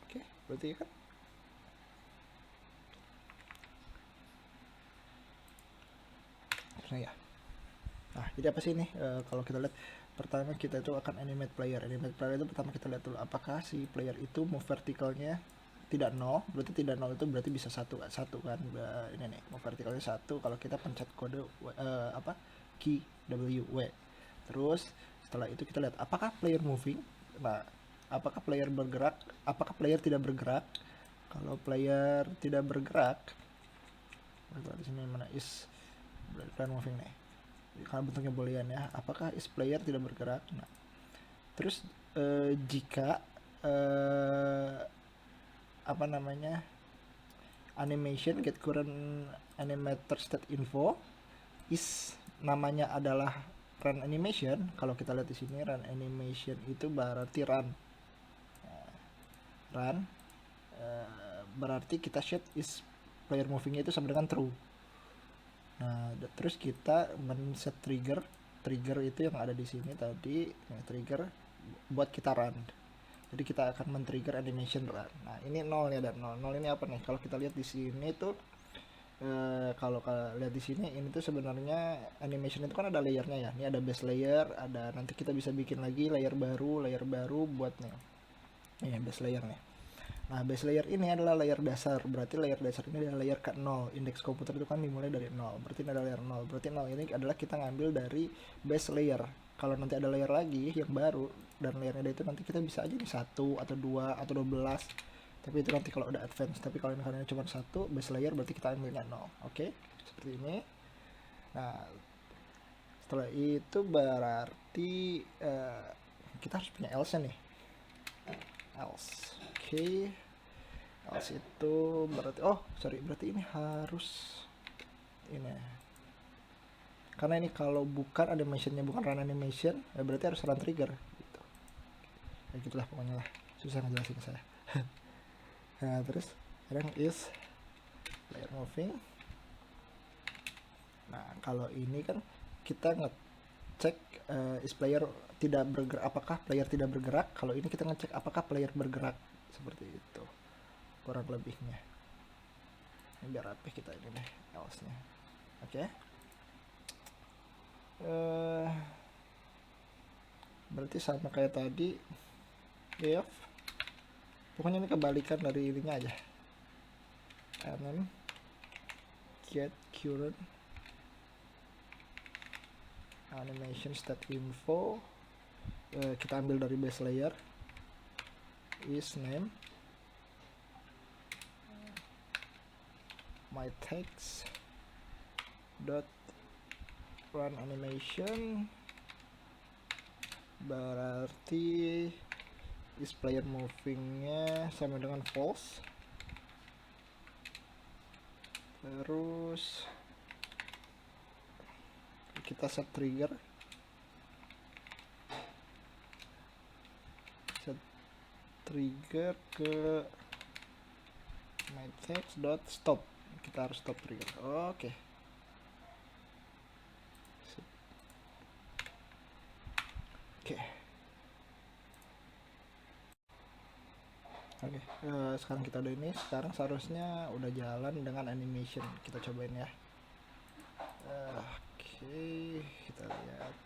Oke, berarti kan ya. Nah, jadi apa sih ini? Kalau kita lihat, pertama kita itu akan animate player itu pertama kita lihat dulu apakah si player itu move vertikalnya tidak 0, berarti tidak 0 itu berarti bisa satu kan. Ini nih, move vertikalnya 1 kalau kita pencet kode key W. Terus setelah itu kita lihat apakah player moving. Nah, apakah player bergerak, apakah player tidak bergerak. Kalau player tidak bergerak, di sini mana is player moving nih, karena bentuknya boolean ya, apakah is player tidak bergerak. Nah, terus jika animation get current animator state info is namanya adalah run animation. Kalau kita lihat di sini run animation itu berarti run. Berarti kita set is player movingnya itu sama dengan true. Nah, terus kita men-set trigger itu yang ada di sini tadi, trigger buat kita run. Jadi kita akan men-trigger animation run. Nah, ini 0 ya, dan 0 ini apa nih? Kalau kita lihat di sini tuh kalau lihat di sini ini tuh sebenarnya animation itu kan ada layernya ya. Ini ada base layer, ada nanti kita bisa bikin lagi layer baru buat nih. Ini base layer nih. Nah, base layer ini adalah layer dasar. Berarti layer dasar ini adalah layer ke-0. Indeks komputer itu kan dimulai dari 0. Berarti ini adalah layer 0. Berarti 0 ini adalah kita ngambil dari base layer. Kalau nanti ada layer lagi yang baru dan layernya itu nanti kita bisa aja nih 1 atau 2 atau 12. Tapi itu nanti kalau udah advance. Tapi kalau ini cuma 1 base layer berarti kita ambilnya 0. Oke? Seperti ini. Nah, setelah itu berarti kita harus punya else nih. Else. Oke. Else itu berarti berarti ini harus ini. Karena ini kalau bukan animationnya bukan run animation, ya berarti harus run trigger gitu. Ya gitulah pokoknya lah. Susah ngejelasin saya. Nah, terus sekarang is player moving. Nah, kalau ini kan kita ngecek is player tidak bergerak, apakah player tidak bergerak. Kalau ini kita ngecek apakah player bergerak. Seperti itu kurang lebihnya. Ini biar rapih kita ini deh else-nya. Oke. Berarti sama kayak tadi if. Pokoknya ini kebalikan dari ininya aja. Anim get current animation state info. Kita ambil dari base layer is name my text dot run animation berarti is player movingnya sama dengan false. Terus kita set trigger, ke my text dot stop. Kita harus stop trigger. Oke. Oke, sekarang kita udah ini. Sekarang seharusnya udah jalan dengan animation. Kita cobain ya. Oke, kita lihat.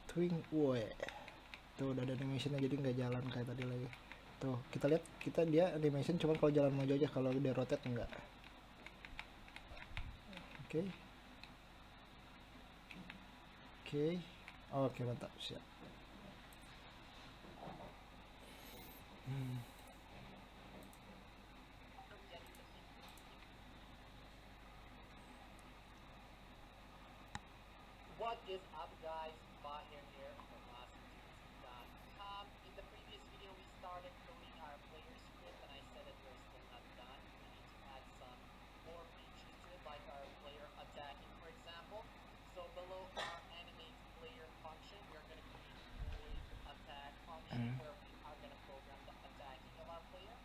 Twing, woi. Tuh udah ada animationnya, jadi nggak jalan kayak tadi lagi. Tuh, kita lihat, dia animation cuma kalau jalan maju aja, kalau dia rotate enggak. Oke. Oke, mantap, siap. What is up, guys? Bahir here from AskTunes.com. In the previous video, we started coding our player script, and I said that we're still not done. We need to add some more features to it, like our player attacking, for example. So below our animate player function, we're going to create a void attack function where we are going to program the attacking of our player.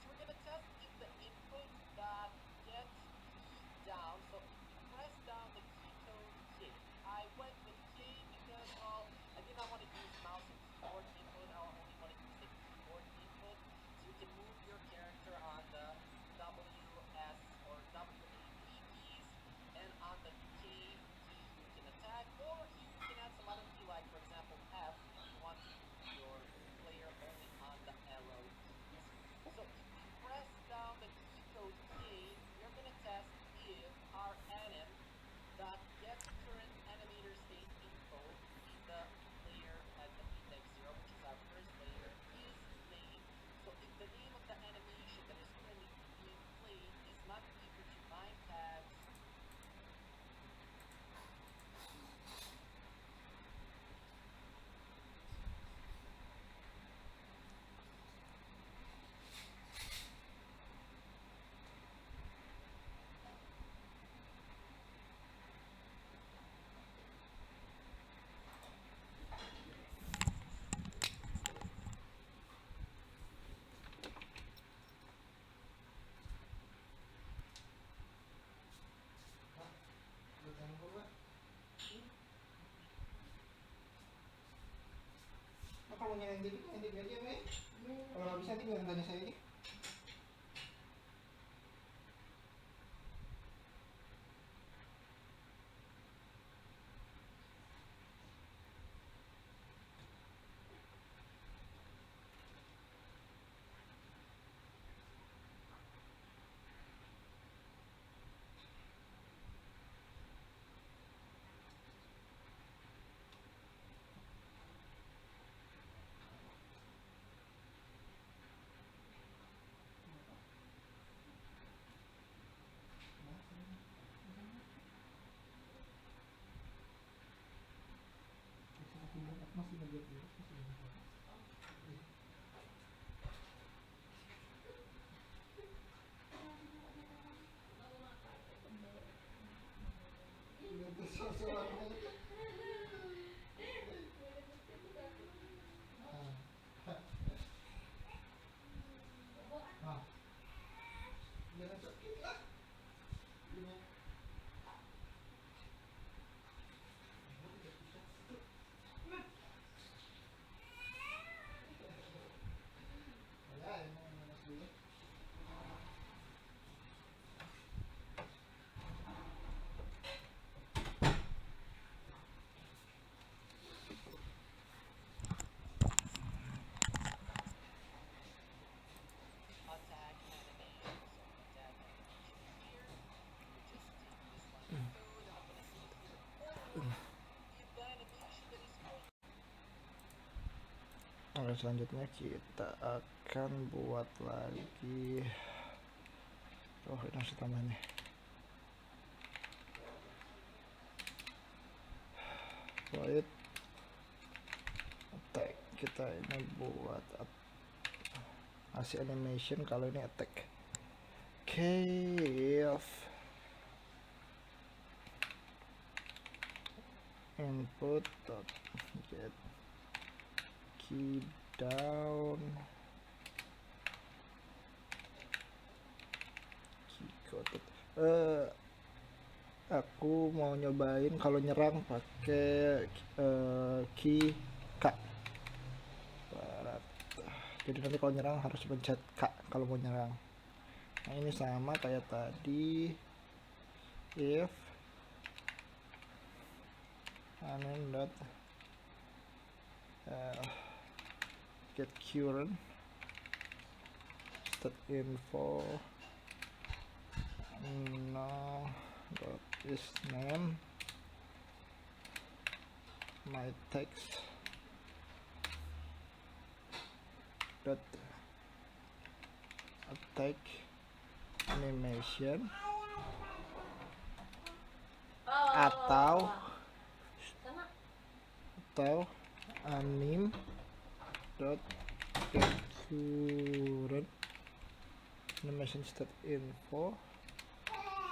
So we're going to test if the input that gets keyed down, so if you press down the key code K. I went with K because, well, I did not want to use mouse and keyboard input. I only want to use the keyboard input. So you can move your character on the W, S, or W, A, D keys, and on the K key you can attack, or you can add some other key, like, for example, F, if you want to move your player only on the arrow keys. So if we press down the key code K, we're going to test if our anim that gets current animator state info in the player at the index 0, which is our first layer, is name. So if the name of the animation that is currently being played is not equal to 9 tags, Kalau nyalain jadi aja, Mei. Kalau nggak bisa, nanti biar tanya saya aja. Masih ngejar dia, jangan sakit lah. attack animation. So attack animation here. We just take this line of code, and I'm going to say here, or if the animation that is currently Oke, selanjutnya kita akan buat lagi. Oh, ini harus tambah nih. void attack. Kita ini buat kasih animation kalau ini attack. If input dot get key down key code. Aku mau nyobain kalau nyerang pakai key K. Jadi nanti kalau nyerang harus pencet K kalau mau nyerang. Nah ini sama kayak tadi. If anim dot get current stat info no dot is name my text dot attack animation atau anim dot get current animation stat info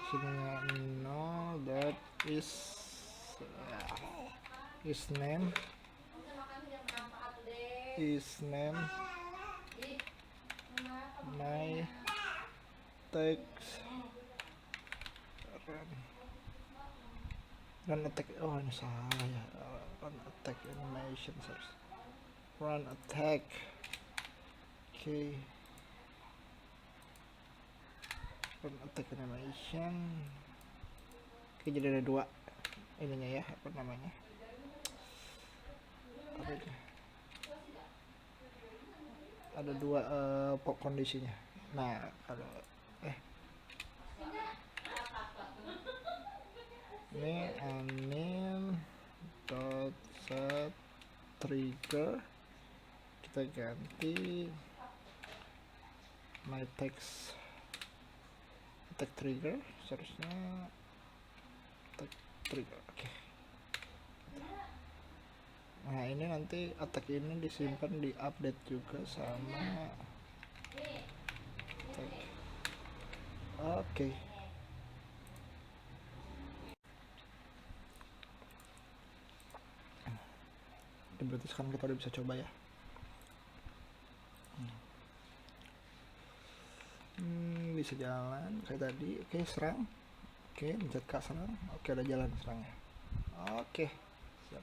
sini no that is name my text run attack. Oh ini salah ya, run attack animation source run attack. Run attack animation. Jadi ada dua ininya ya, apa namanya, ada dua kondisinya. Nah kalau ini anim dot set trigger, kita ganti my text attack trigger, seharusnya attack trigger. Oke. Nah ini nanti attack ini disimpan di update juga sama attack. Oke. Berarti sekarang kita udah bisa coba ya. Bisa jalan kayak tadi. Oke, serang. Oke, mencet K serang. Oke, udah jalan serangnya. Oke, siap.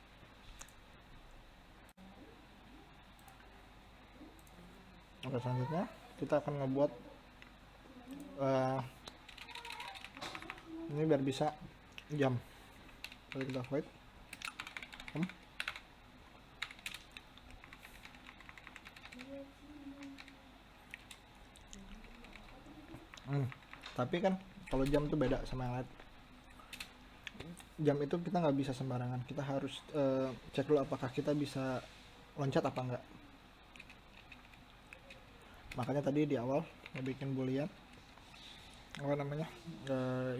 Oke, selanjutnya kita akan ngebuat ini biar bisa jam. Lalu kita void tapi kan kalau jam tuh beda sama yang lain. Jam itu kita nggak bisa sembarangan, kita harus cek dulu apakah kita bisa loncat apa enggak. Makanya tadi di awal bikin boolean apa namanya,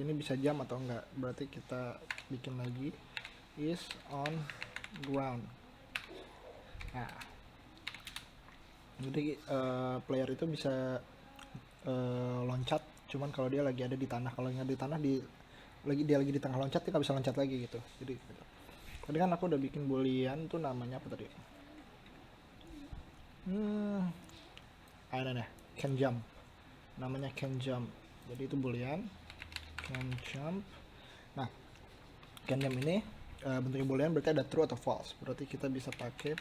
ini bisa jam atau enggak, berarti kita bikin lagi is on ground. Nah jadi player itu bisa loncat cuman kalau dia lagi ada di tanah. Kalau nggak di tanah, dia lagi di tengah loncat, dia nggak bisa loncat lagi gitu. Jadi gitu. Tadi kan aku udah bikin boolean tuh, namanya apa tadi, ada nih, can jump, namanya can jump. Jadi itu boolean can jump. Nah can jump ini bentuknya boolean, berarti ada true atau false. Berarti kita bisa pakai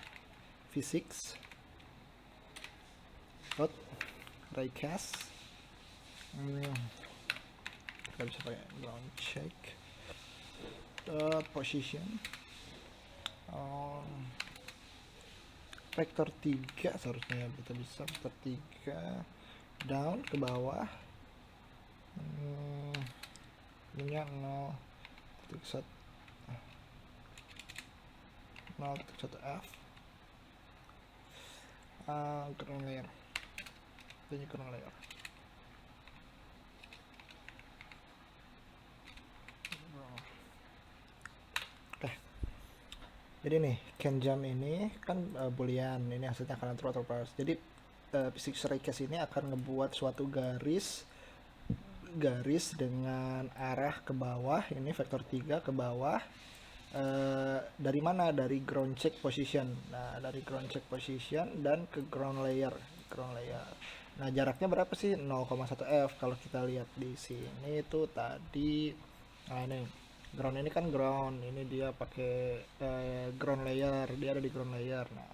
physics dot raycast. Kita bisa pakai ground check dot position vector 3 seharusnya kita bisa vector 3 down ke bawah. Ini 0.1 F ground layer, ini ground layer. Jadi nih, can jump ini kan boolean, ini hasilnya akan true atau false. Jadi physics case ini akan ngebuat suatu garis dengan arah ke bawah, ini vektor 3 ke bawah. Dari mana? Dari ground check position. Nah, dari ground check position dan ke ground layer. Nah, jaraknya berapa sih? 0,1 f. Kalau kita lihat di sini itu tadi, nah ini ground ini kan ground, ini dia pakai ground layer, dia ada di ground layer. Nah,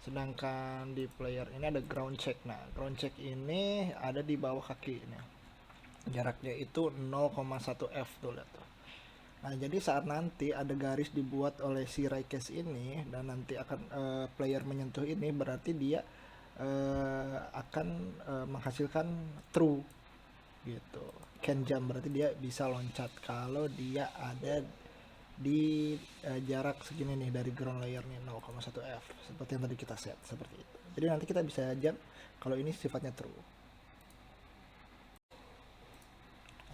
sedangkan di player ini ada ground check. Nah, ground check ini ada di bawah kaki ini. Jaraknya itu 0,1 f tuh, lihat tuh. Nah, jadi saat nanti ada garis dibuat oleh si Raikes ini dan nanti akan player menyentuh ini, berarti dia akan menghasilkan true gitu. Can jump berarti dia bisa loncat kalau dia ada di jarak segini nih dari ground layer nih 0,1 f seperti yang tadi kita set seperti itu. Jadi nanti kita bisa jump kalau ini sifatnya true.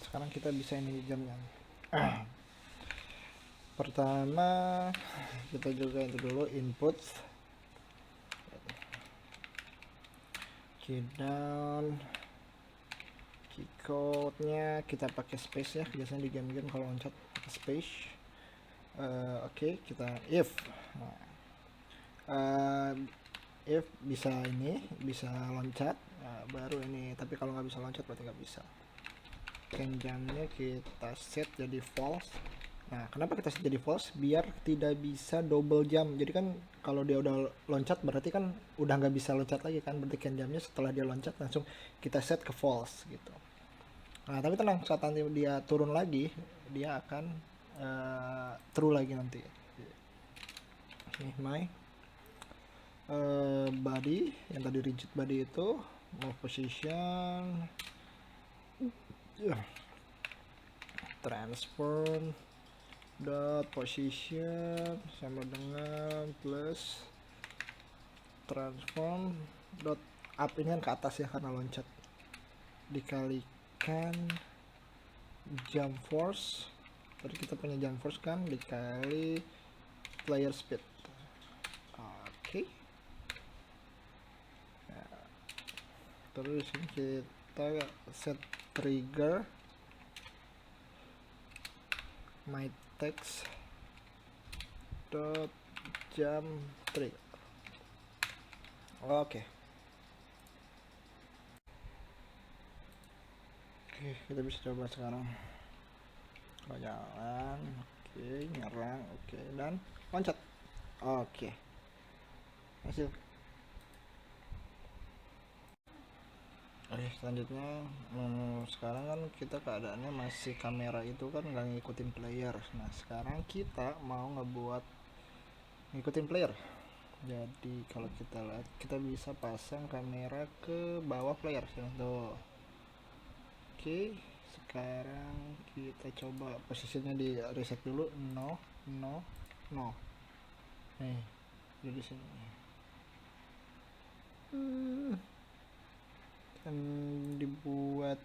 Sekarang kita bisa ini jamnya. Pertama kita juga itu dulu input key down, key code nya kita pakai space ya, biasanya di game-game kalau loncat pakai space. Oke, kita if if bisa ini bisa loncat, baru ini, tapi kalau nggak bisa loncat berarti nggak bisa. Can jump-nya kita set jadi false. Nah, kenapa kita set jadi false? Biar tidak bisa double jump. Jadi kan kalau dia udah loncat berarti kan udah nggak bisa loncat lagi kan. Berarti can jump-nya setelah dia loncat langsung kita set ke false gitu. Nah, tapi tenang, saat nanti dia turun lagi, dia akan true lagi nanti. Ini my body, yang tadi rigid body itu, move position, transform dot position sama dengan plus transform dot up, ini kan ke atas ya karena loncat, dikalikan jump force, tadi kita punya jump force kan, dikali player speed. Oke. Nah, terus kita set trigger my text dot jump trigger. Oke, kita bisa coba sekarang. Kalau jalan, oke, nyerang, oke, dan loncat. Oke, hasil. Oke, selanjutnya sekarang kan kita keadaannya masih kamera itu kan nggak ngikutin player. Nah, sekarang kita mau ngebuat ngikutin player. Jadi kalau kita lihat, kita bisa pasang kamera ke bawah player sini tuh. Oke, sekarang kita coba posisinya di reset dulu. No. Nih, jadi sini. Kan dibuat,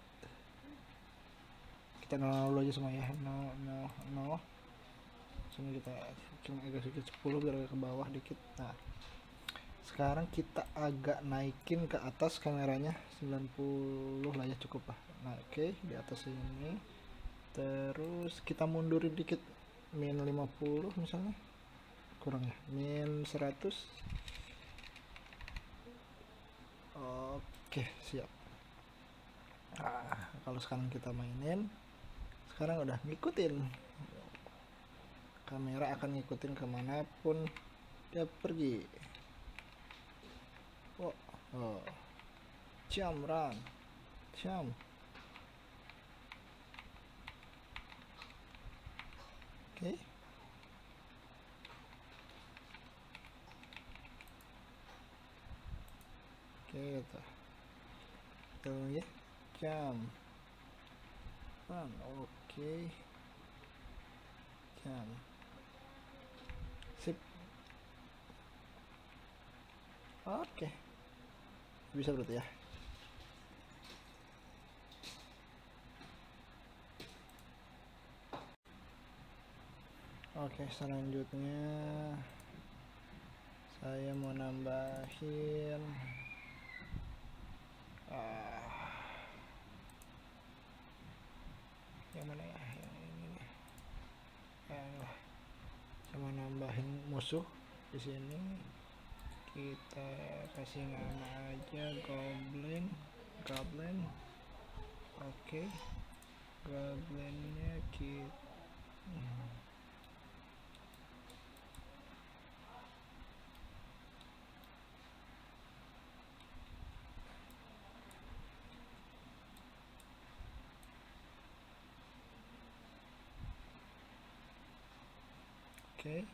kita nol aja semua ya. No. Sini kita cuma agak sedikit 10 biar agak ke bawah dikit. Nah, sekarang kita agak naikin ke atas kameranya 90 lah ya, cukup lah. Nah, oke, di atas ini. Terus kita mundurin dikit, min 50 misalnya, kurang ya, min 100. Oke, siap. Kalau sekarang kita mainin, sekarang udah ngikutin, kamera akan ngikutin kemanapun dia pergi. Jump, run, jump. Oke. Gitu. Tuh ya, jump, run, oke, jump, sip. Oke, bisa berarti ya. Oke, selanjutnya saya mau nambahin yang mana ya, yang ini nih. Saya mau nambahin musuh di sini. Kita kasih nama aja goblin. Oke, goblinnya kita oke.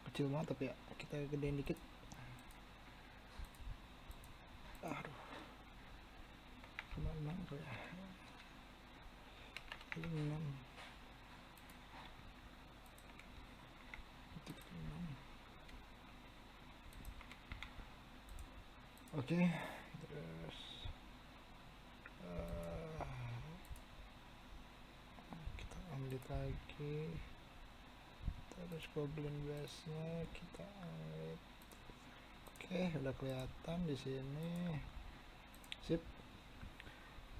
Kecil banget tapi ya kita gedein dikit. Aduh, cuma 6 tuh ya. Ini 6. Oke, terus kita ambil lagi, terus goblin base nya kita ambil. Oke, udah kelihatan di sini. Sip.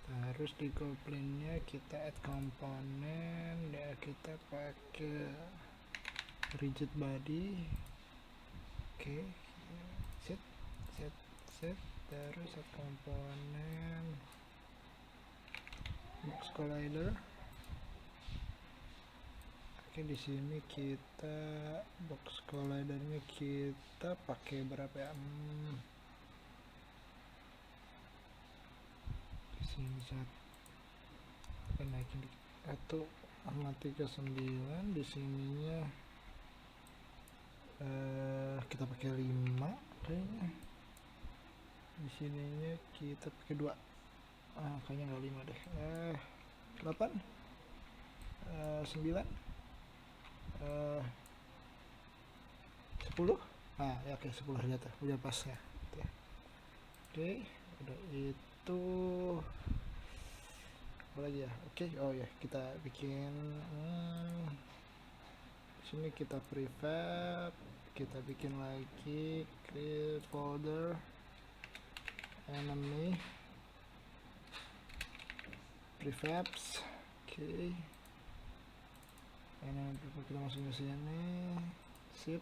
Terus di goblinnya kita add komponen ya, kita pakai rigid body. Oke, set. Terus add komponen box collider. Oke, di sini kita box collidernya kita pakai berapa ya? Di sini satu naikin atau mati ke 9. Di sininya kita pakai 5 kayaknya. Di sininya kita pakai 2. Kayaknya nggak 5 deh. 8 9 10. Ya oke, 10 ternyata udah pas ya. Oke, udah itu apa lagi ya? Oke, oh ya, kita bikin sini kita prefab, kita bikin lagi create folder enemy prefabs. Oke, enemy prefab kita masukin ke sini. Sip.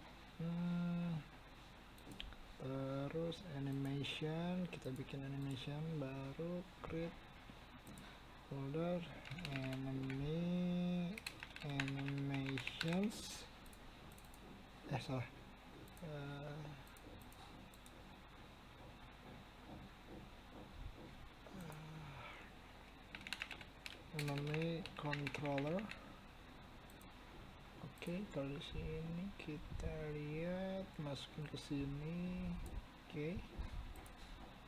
Terus animation, kita bikin animation baru, create folder animations. Salah. Enemy controller. Oke, kalau di sini kita lihat masukin ke sini. Oke.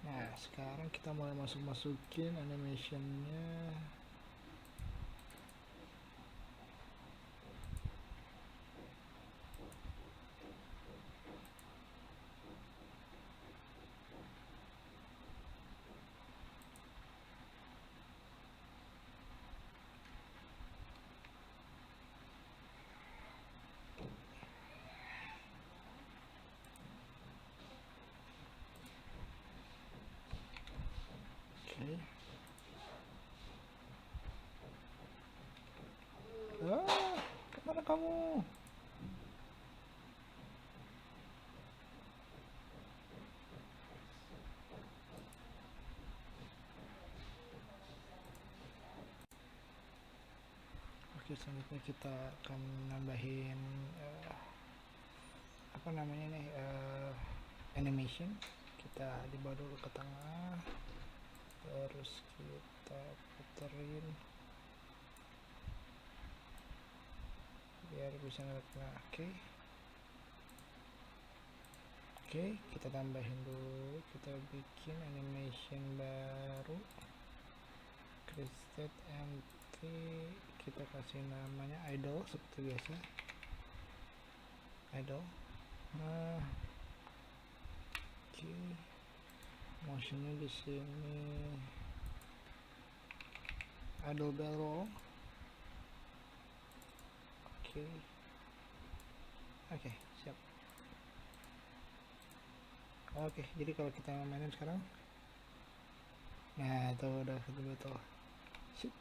Nah, sekarang kita mulai masukin animationnya. Kemana kamu? Oke, selanjutnya kita akan nambahin apa namanya nih, animation. Kita dibawa dulu ke tengah, terus kita puterin biar bisa ngeliat. Nah, oke, kita tambahin dulu, kita bikin animation baru, create entry, kita kasih namanya idle seperti biasa, idle. Oke, motionnya di sini idle barrel. Oke, siap. Oke, jadi kalau kita mainin sekarang, nah itu udah ketemu tuh. Sip.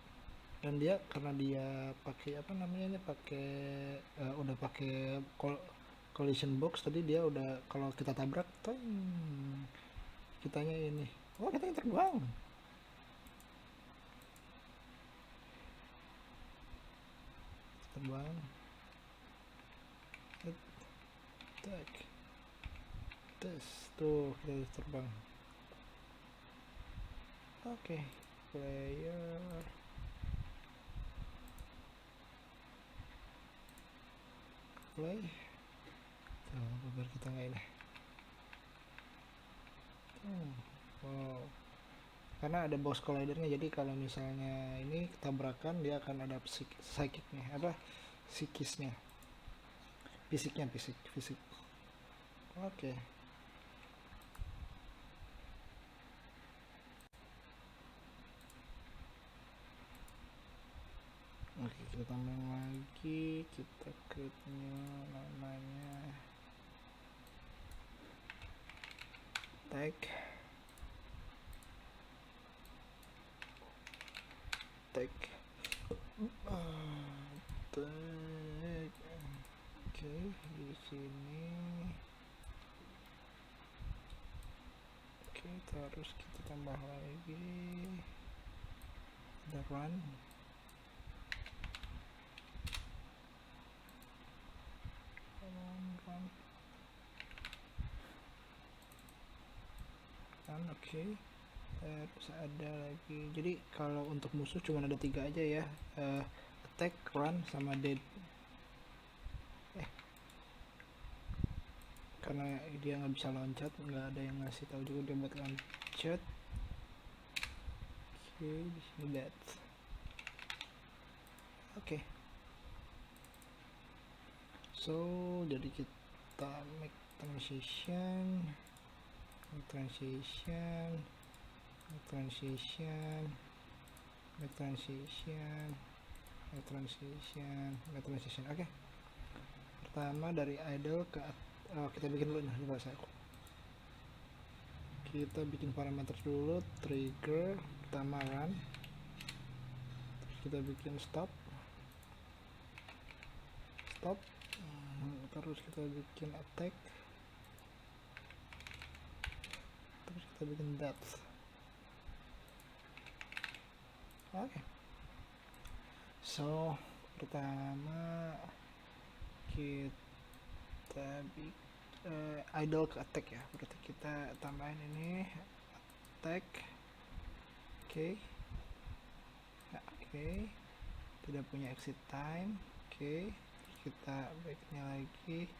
Dan dia karena dia pakai apa namanya ini pakai udah pakai collision box tadi, dia udah kalau kita tabrak tuh kitanya ini, oh kita terbang. Terbang. Tak. Tes tuh kita terbang. Oke, player. Play. Tuh, biar kita nggak ini. Wow. Karena ada box collidernya, jadi kalau misalnya ini tabrakan dia akan ada psychicnya, apa psikisnya, fisik. Oke. Oke, kita tambahin lagi, kita create new namanya tag tag. Oke, di sini terus kita tambah lagi ada run. Oke. Terus ada lagi, jadi kalau untuk musuh cuma ada 3 aja ya, attack, run, sama dead. Karena dia nggak bisa loncat, nggak ada yang ngasih tahu juga dia buat loncat. Oke, di sini dead. Oke. So jadi kita make transition, oke. Pertama dari idle ke kita bikin dulu nih, lupa saya. Kita bikin parameter dulu, trigger pertama run, terus kita bikin stop, terus kita bikin attack, terus kita bikin depth. Oke. So pertama kita bikin idle ke attack ya, berarti kita tambahin ini attack. Oke. Tidak punya exit time. Oke. Kita backnya lagi,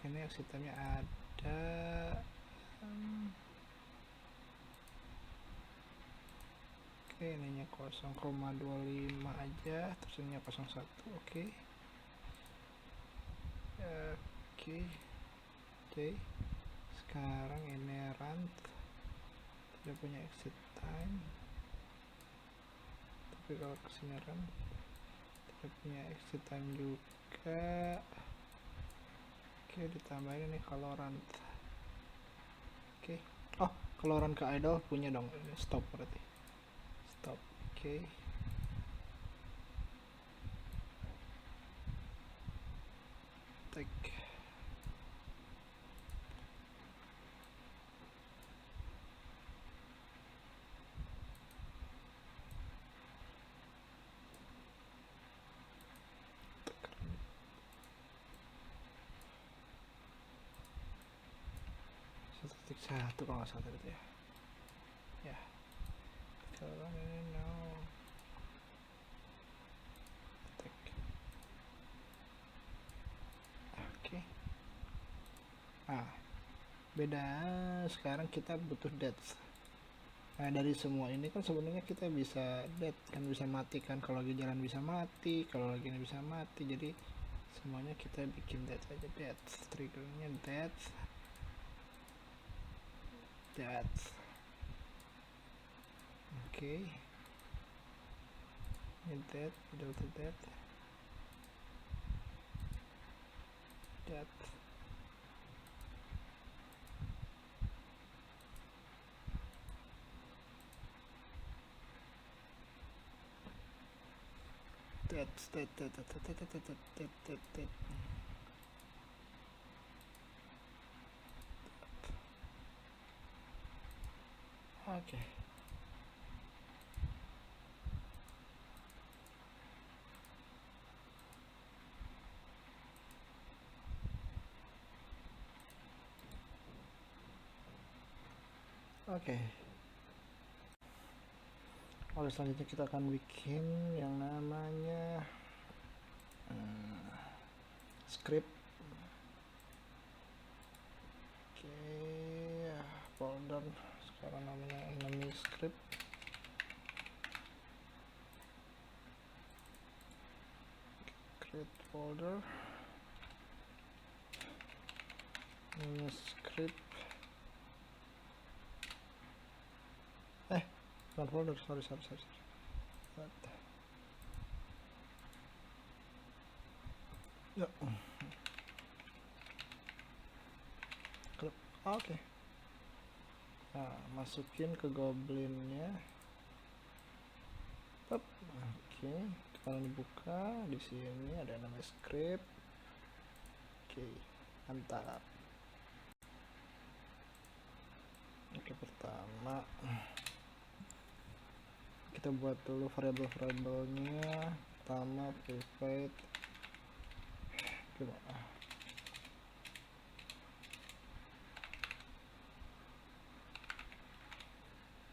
ini exit time nya ada ininya 0,25 aja, terus ininya 01. Oke. Sekarang ini run, tidak punya exit time, tapi kalau kesini run tidak punya exit time juga. Oke, ditambahin ini kalau run. Oke. Oh, kalau run ke idle punya dong, stop berarti stop. Oke. Take. Satu kalau nggak salah itu ya. Kalau ini no. Oke. Beda sekarang kita butuh death. Nah, dari semua ini kan sebenarnya kita bisa death kan, bisa mati kan, kalau lagi jalan bisa mati, kalau lagi ini bisa mati, jadi semuanya kita bikin death aja. Death, triggernya death. Oke. Ini death, delta death. that. Oke. Oke. Oke, selanjutnya kita akan bikin yang namanya script. Oke, folder sekarang namanya enemy script. Create folder, enemy script. Bukan folder, sorry. Ya. Oke. Nah, masukin ke goblinnya. Oke, kalau dibuka di sini ada nama script. Oke, mantap. Oke, pertama kita buat dulu variabel-variabelnya. Pertama private gimana?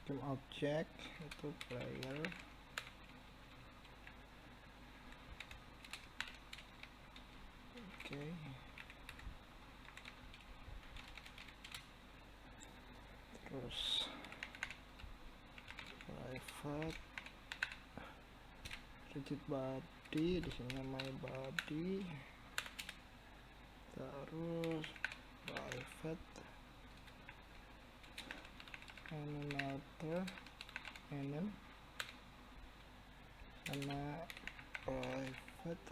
Game object itu player. Oke. Terus private rigid body, di sini my body. Terus private animator anim sama private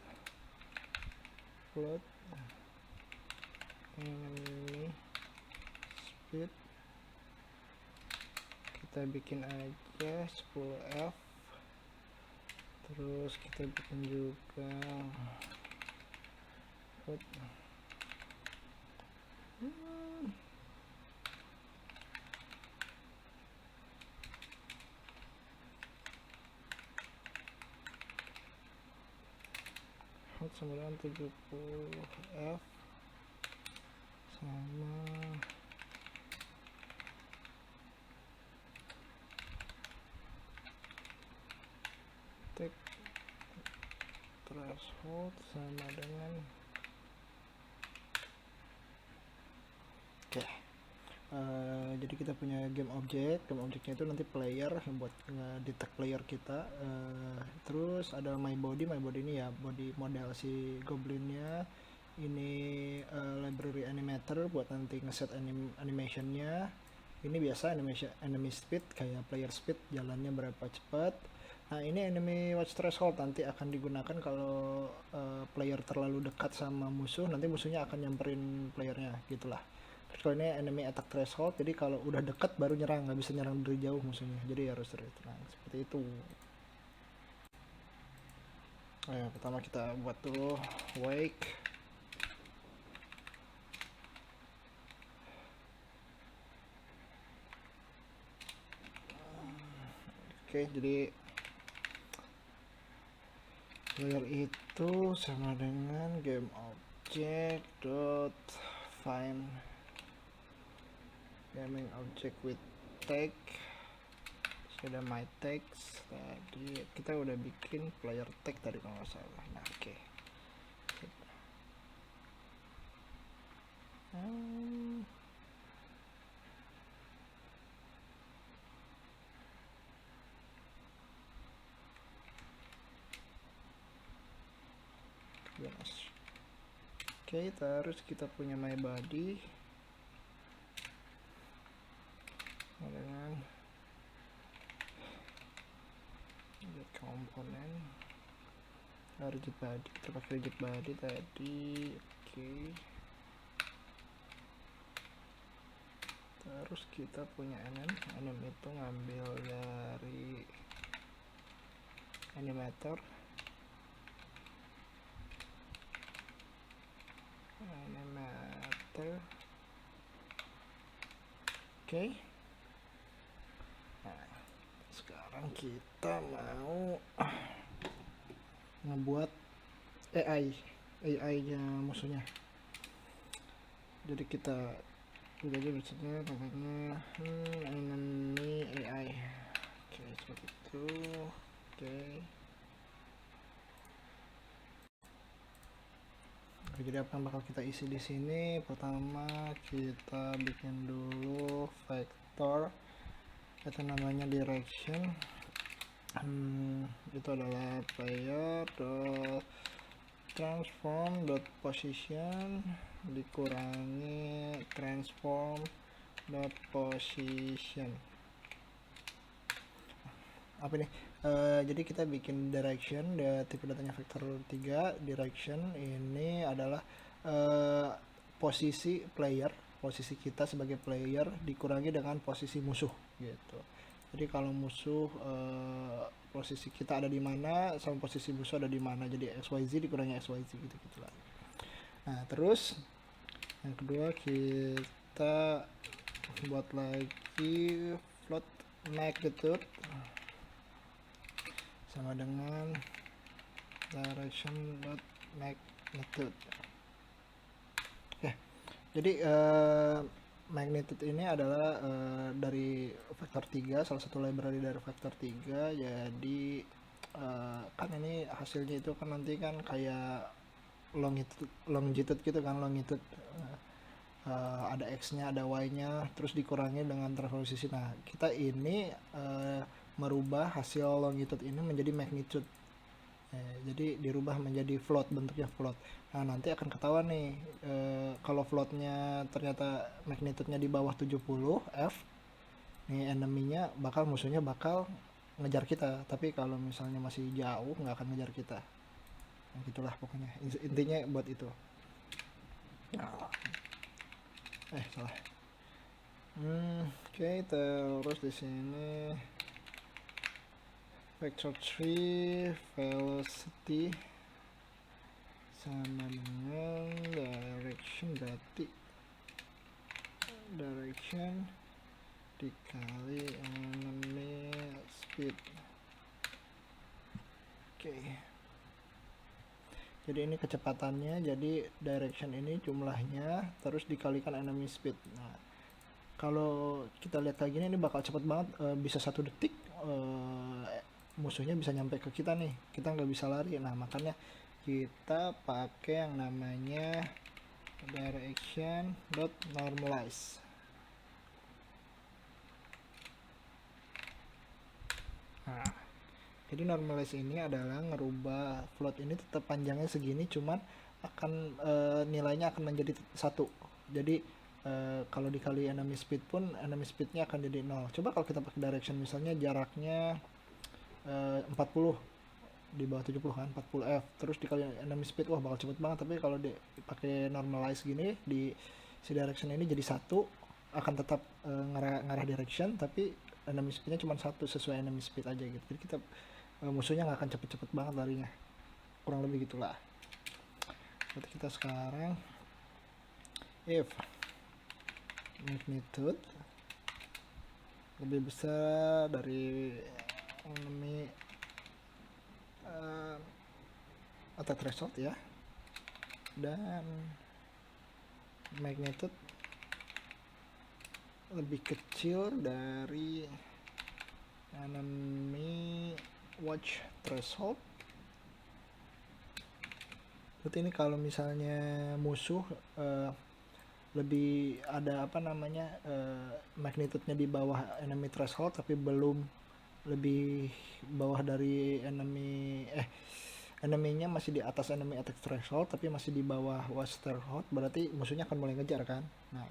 float enemy speed. Kita bikin aja 10F. Terus kita bikin juga float sama dengan 70F sama take threshold sama dengan oke. Jadi kita punya game objeknya itu nanti player yang buat detect player kita. Terus ada my body ini ya body model si goblinnya. Ini library animator buat nanti ngeset animationnya. Ini biasa enemy speed kayak player speed, jalannya berapa cepat. Nah, ini enemy watch threshold nanti akan digunakan kalau player terlalu dekat sama musuh, nanti musuhnya akan nyamperin playernya gitulah. Terus kalau ini enemy attack threshold, jadi kalau udah dekat baru nyerang, nggak bisa nyerang dari jauh musuhnya, jadi harus dari tenang seperti itu. Ayo, pertama kita buat dulu wake. Oke, jadi player itu sama dengan game object dot find gaming object with tag. Ada my tags tadi kita udah bikin player tag tadi kalau nggak salah. Nah, oke. Oke, terus kita punya my body dengan komponen rigid body, kita pakai rigid body tadi. Oke. Terus kita punya nm itu ngambil dari animator, oke. Nah, sekarang kita mau ngebuat AI nya musuhnya. Jadi kita udah aja biasanya namanya enemy AI. Oke, seperti itu. Oke. Jadi apa yang bakal kita isi di sini? Pertama kita bikin dulu vektor, itu namanya direction. Itu adalah player transform dot position dikurangi transform dot position. Apa nih? Jadi kita bikin direction, tipe datanya vektor 3. Direction ini adalah posisi player, posisi kita sebagai player dikurangi dengan posisi musuh gitu. Jadi kalau musuh posisi kita ada di mana sama posisi musuh ada di mana, jadi XYZ dikurangi XYZ gitu gitulah. Nah terus yang kedua kita buat lagi float magnitude sama dengan direction dot magnitude. Oke, jadi magnitude ini adalah dari vektor 3, salah satu library dari vektor 3. Jadi kan ini hasilnya itu kan nanti kan kayak longitude gitu kan, longitude ada x-nya, ada y-nya, terus dikurangi dengan transposisi. Nah, kita ini merubah hasil longitude ini menjadi magnitude. Jadi dirubah menjadi float, bentuknya float. Nah, nanti akan ketahuan nih kalau floatnya ternyata magnitude-nya di bawah 70 F, nih enemy-nya musuhnya bakal ngejar kita. Tapi kalau misalnya masih jauh nggak akan ngejar kita. Nah, gitulah pokoknya. Intinya buat itu. Salah. Oke, terus di sini vector 3 velocity sama dengan direction, berarti direction dikali enemy speed. Oke. Jadi ini kecepatannya, jadi direction ini jumlahnya terus dikalikan enemy speed. Nah, kalau kita lihat kayak gini ini bakal cepet banget, bisa 1 detik musuhnya bisa nyampe ke kita nih, kita nggak bisa lari. Nah, makanya kita pakai yang namanya direction dot normalize. Nah, jadi normalize ini adalah ngerubah float ini tetap panjangnya segini, cuman akan nilainya akan menjadi 1. Jadi kalau dikali enemy speed pun enemy speednya akan jadi 0. Coba kalau kita pakai direction, misalnya jaraknya 40 di bawah 70 kan, 40 F, terus dikali enemy speed, wah bakal cepet banget. Tapi kalau dipakai normalize gini, di si direction ini jadi 1, akan tetap ngarah direction, tapi enemy speednya cuma 1 sesuai enemy speed aja gitu. Jadi kita musuhnya nggak akan cepet-cepet banget larinya, kurang lebih gitulah. Berarti kita sekarang if magnitude lebih besar dari enemy attack threshold ya, dan magnitude lebih kecil dari enemy watch threshold. Berarti ini kalau misalnya musuh lebih ada magnitude-nya di bawah enemy threshold tapi belum lebih bawah dari enemy-nya masih di atas enemy attack threshold tapi masih di bawah watch threshold, berarti musuhnya akan mulai ngejar kan. Nah,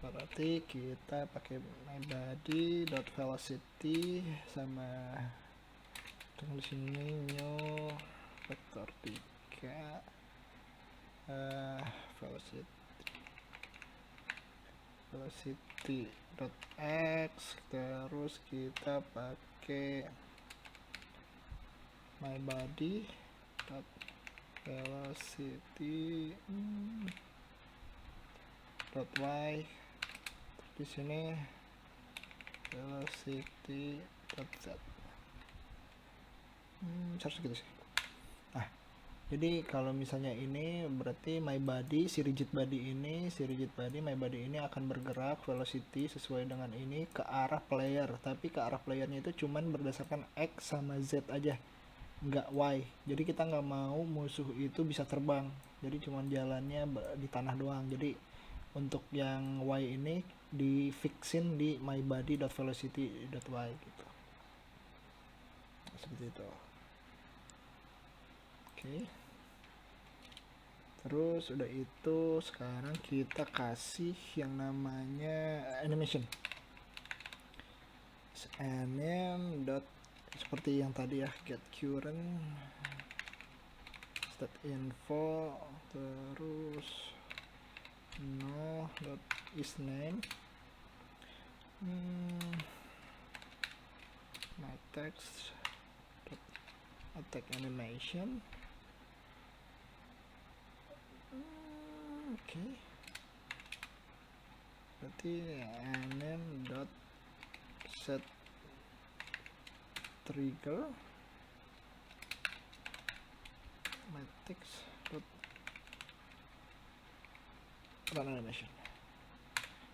berarti kita pakai body dot velocity sama tunggu sini new vector 3 velocity velocity.x, terus kita pakai mybody.velocity.y, di sini velocity.z. Harus gitu sih. Nah, jadi kalau misalnya ini berarti my body, si rigid body my body ini akan bergerak velocity sesuai dengan ini ke arah player, tapi ke arah playernya itu cuman berdasarkan x sama z aja, nggak y. Jadi kita nggak mau musuh itu bisa terbang, jadi cuman jalannya di tanah doang. Jadi untuk yang y ini di fixin di my body.velocity.y gitu, seperti itu. Oke. Terus udah itu sekarang kita kasih yang namanya animation. Anim dot seperti yang tadi ya, get current stat info, terus no dot is name, my text dot attack animation. Oke. Berarti anim dot set trigger my text dot run animation.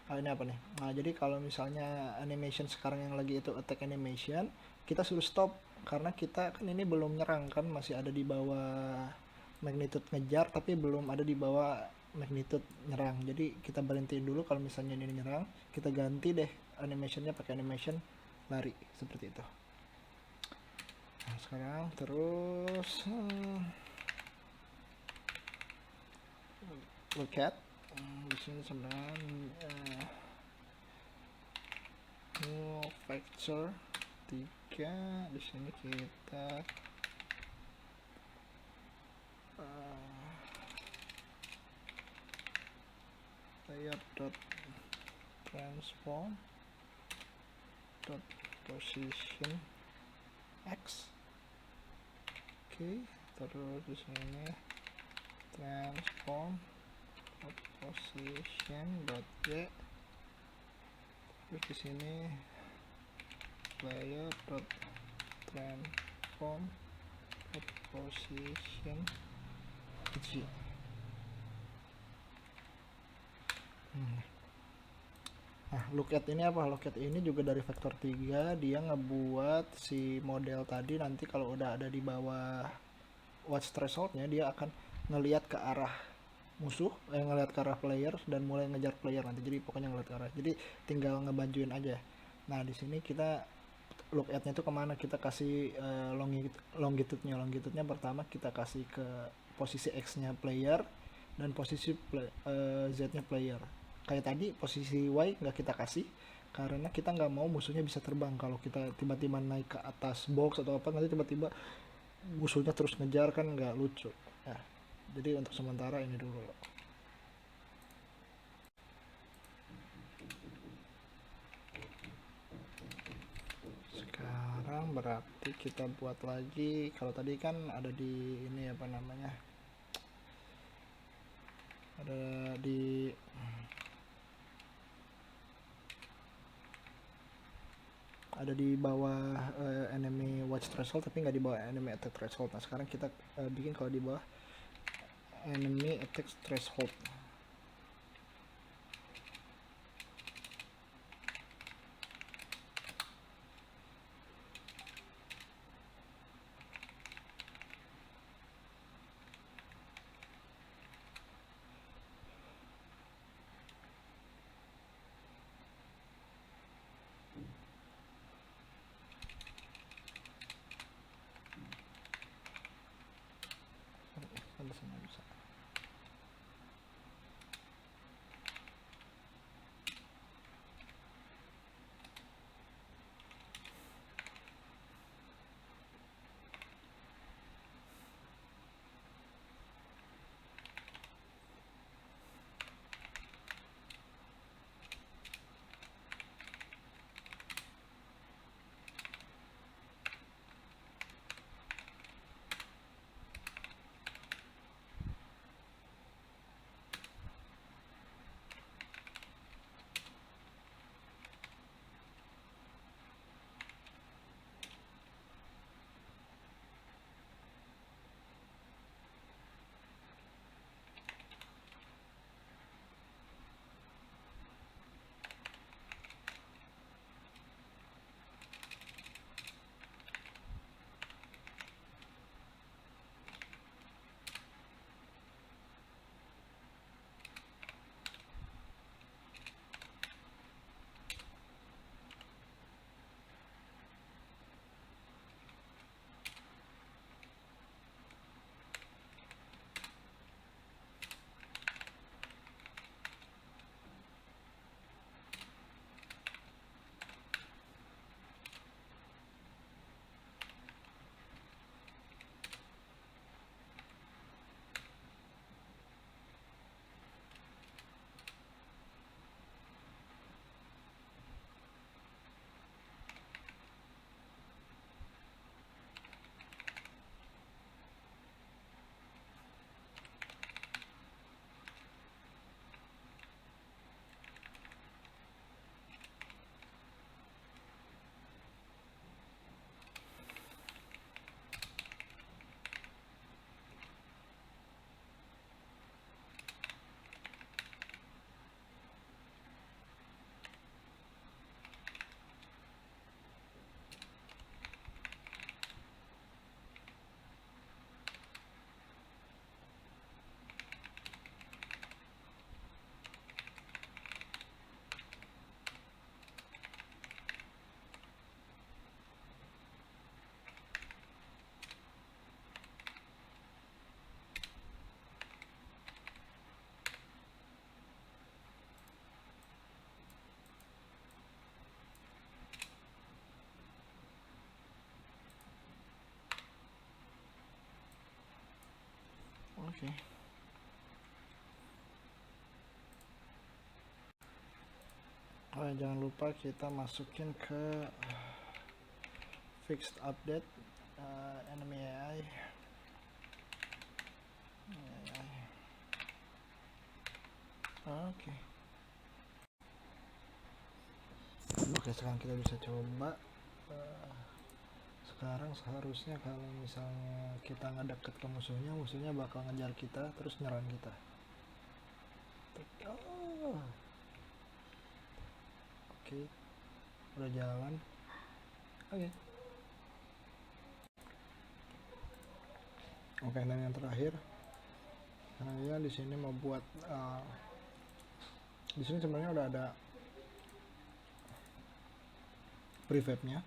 Ini apa nih? Nah, jadi kalau misalnya animation sekarang yang lagi itu attack animation, kita suruh stop karena kita kan ini belum nyerang kan, masih ada di bawah magnitude ngejar tapi belum ada di bawah magnitude nyerang. Jadi kita berhentiin dulu. Kalau misalnya ini nyerang, kita ganti deh animationnya pakai animation lari seperti itu. Nah, sekarang terus look at di sini sebenarnya new factor 3. Di sini kita layer dot transform dot position x. Oke, terus di sini transform dot position dot y. Terus di sini layer dot transform dot position g. Nah, lookat ini apa? Lookat ini juga dari vektor 3, dia ngebuat si model tadi nanti kalau udah ada di bawah watch thresholdnya, dia akan ngelihat ke arah musuh, ngelihat ke arah player dan mulai ngejar player nanti. Jadi pokoknya ngelihat ke arah. Jadi tinggal ngebajuin aja. Nah, di sini kita lookat-nya itu kemana? Kita kasih longitude-nya. Longitude-nya pertama kita kasih ke posisi x-nya player dan posisi z-nya player. Kayak tadi posisi y nggak kita kasih karena kita nggak mau musuhnya bisa terbang. Kalau kita tiba-tiba naik ke atas box atau apa, nanti tiba-tiba musuhnya terus ngejar kan nggak lucu ya. Jadi untuk sementara ini dulu. Sekarang berarti kita buat lagi. Kalau tadi kan ada di ini apa namanya, ada di bawah enemy watch threshold tapi nggak di bawah enemy attack threshold. Nah, sekarang kita bikin kalau di bawah enemy attack threshold. Bisa. Oke. Oh, jangan lupa kita masukin ke fixed update enemy AI. Oke. Oke, sekarang kita bisa coba. Sekarang seharusnya kalau misalnya kita ngedeket ke musuhnya bakal ngejar kita terus nyerang kita. Oh. Oke, udah jalan. Oke. Oke, dan yang terakhir, karena dia di sini mau buat di sini sebenarnya udah ada prefabnya,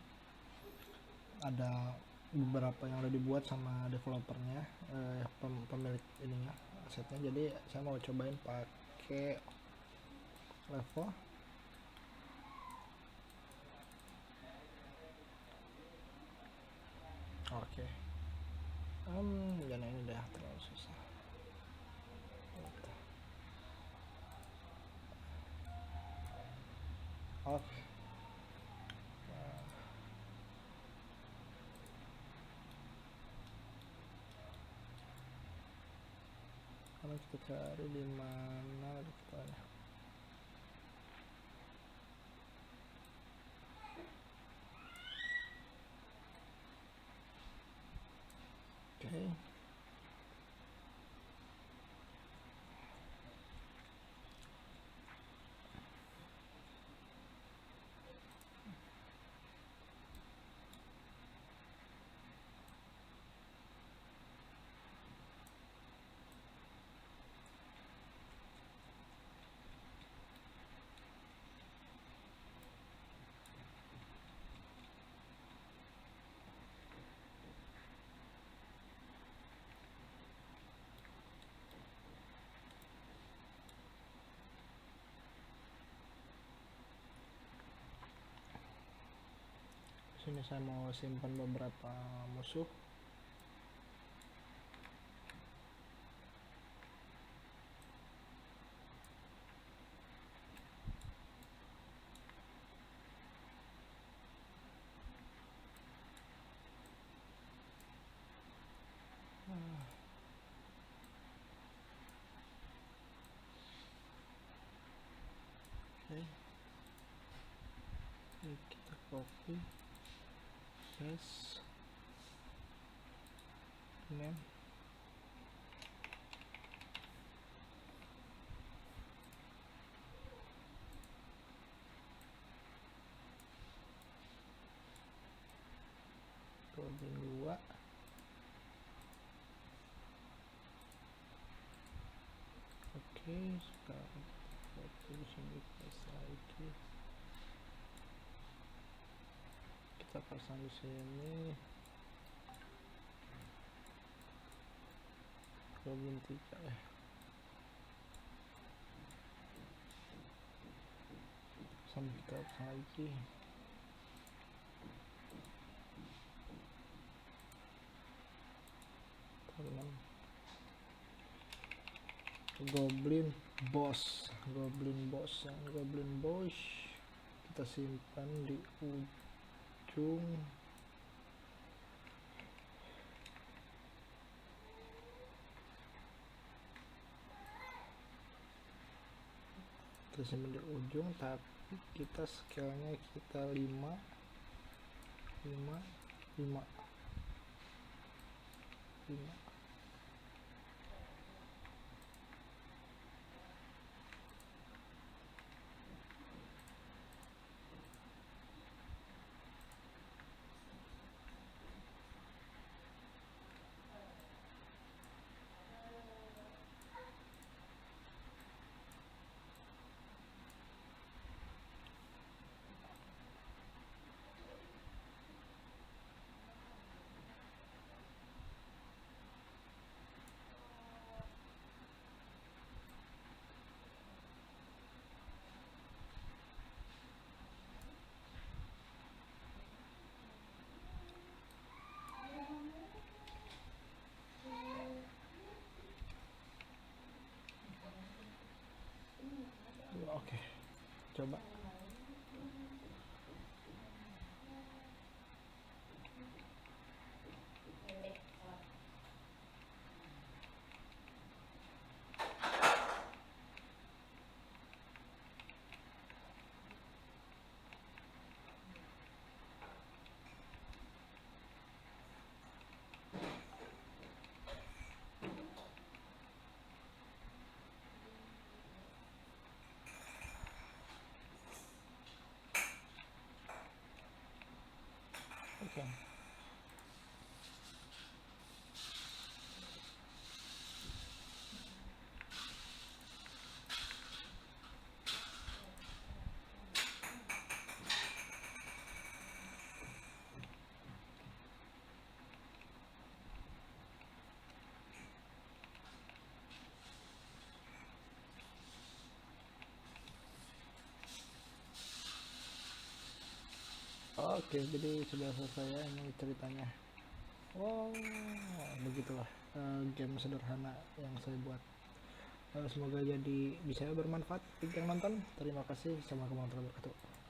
ada beberapa yang udah dibuat sama developernya, pemilik ininya, asetnya. Jadi saya mau cobain pakai level. Oke. Jangan ini dah terlalu susah. Oke. Sekarang kita cari di mana depannya. Oke. Sini saya mau simpan beberapa musuh. Oke. Kita copy, paste, name. Goblin 2. Oke, sekarang copy di sini, paste lagi. Kita pasang di sini. Goblin 3 ya. Sampai kita pasang lagi. Goblin boss, yang goblin boss kita simpan di ujung. Kita simpan di ujung, tapi kita scale-nya kita 5. Bang. Oke, jadi sudah selesai ya ini ceritanya. Oh, begitulah game sederhana yang saya buat. Semoga jadi bisa bermanfaat bagi yang nonton. Terima kasih. Assalamualaikum warahmatullahi wabarakatuh.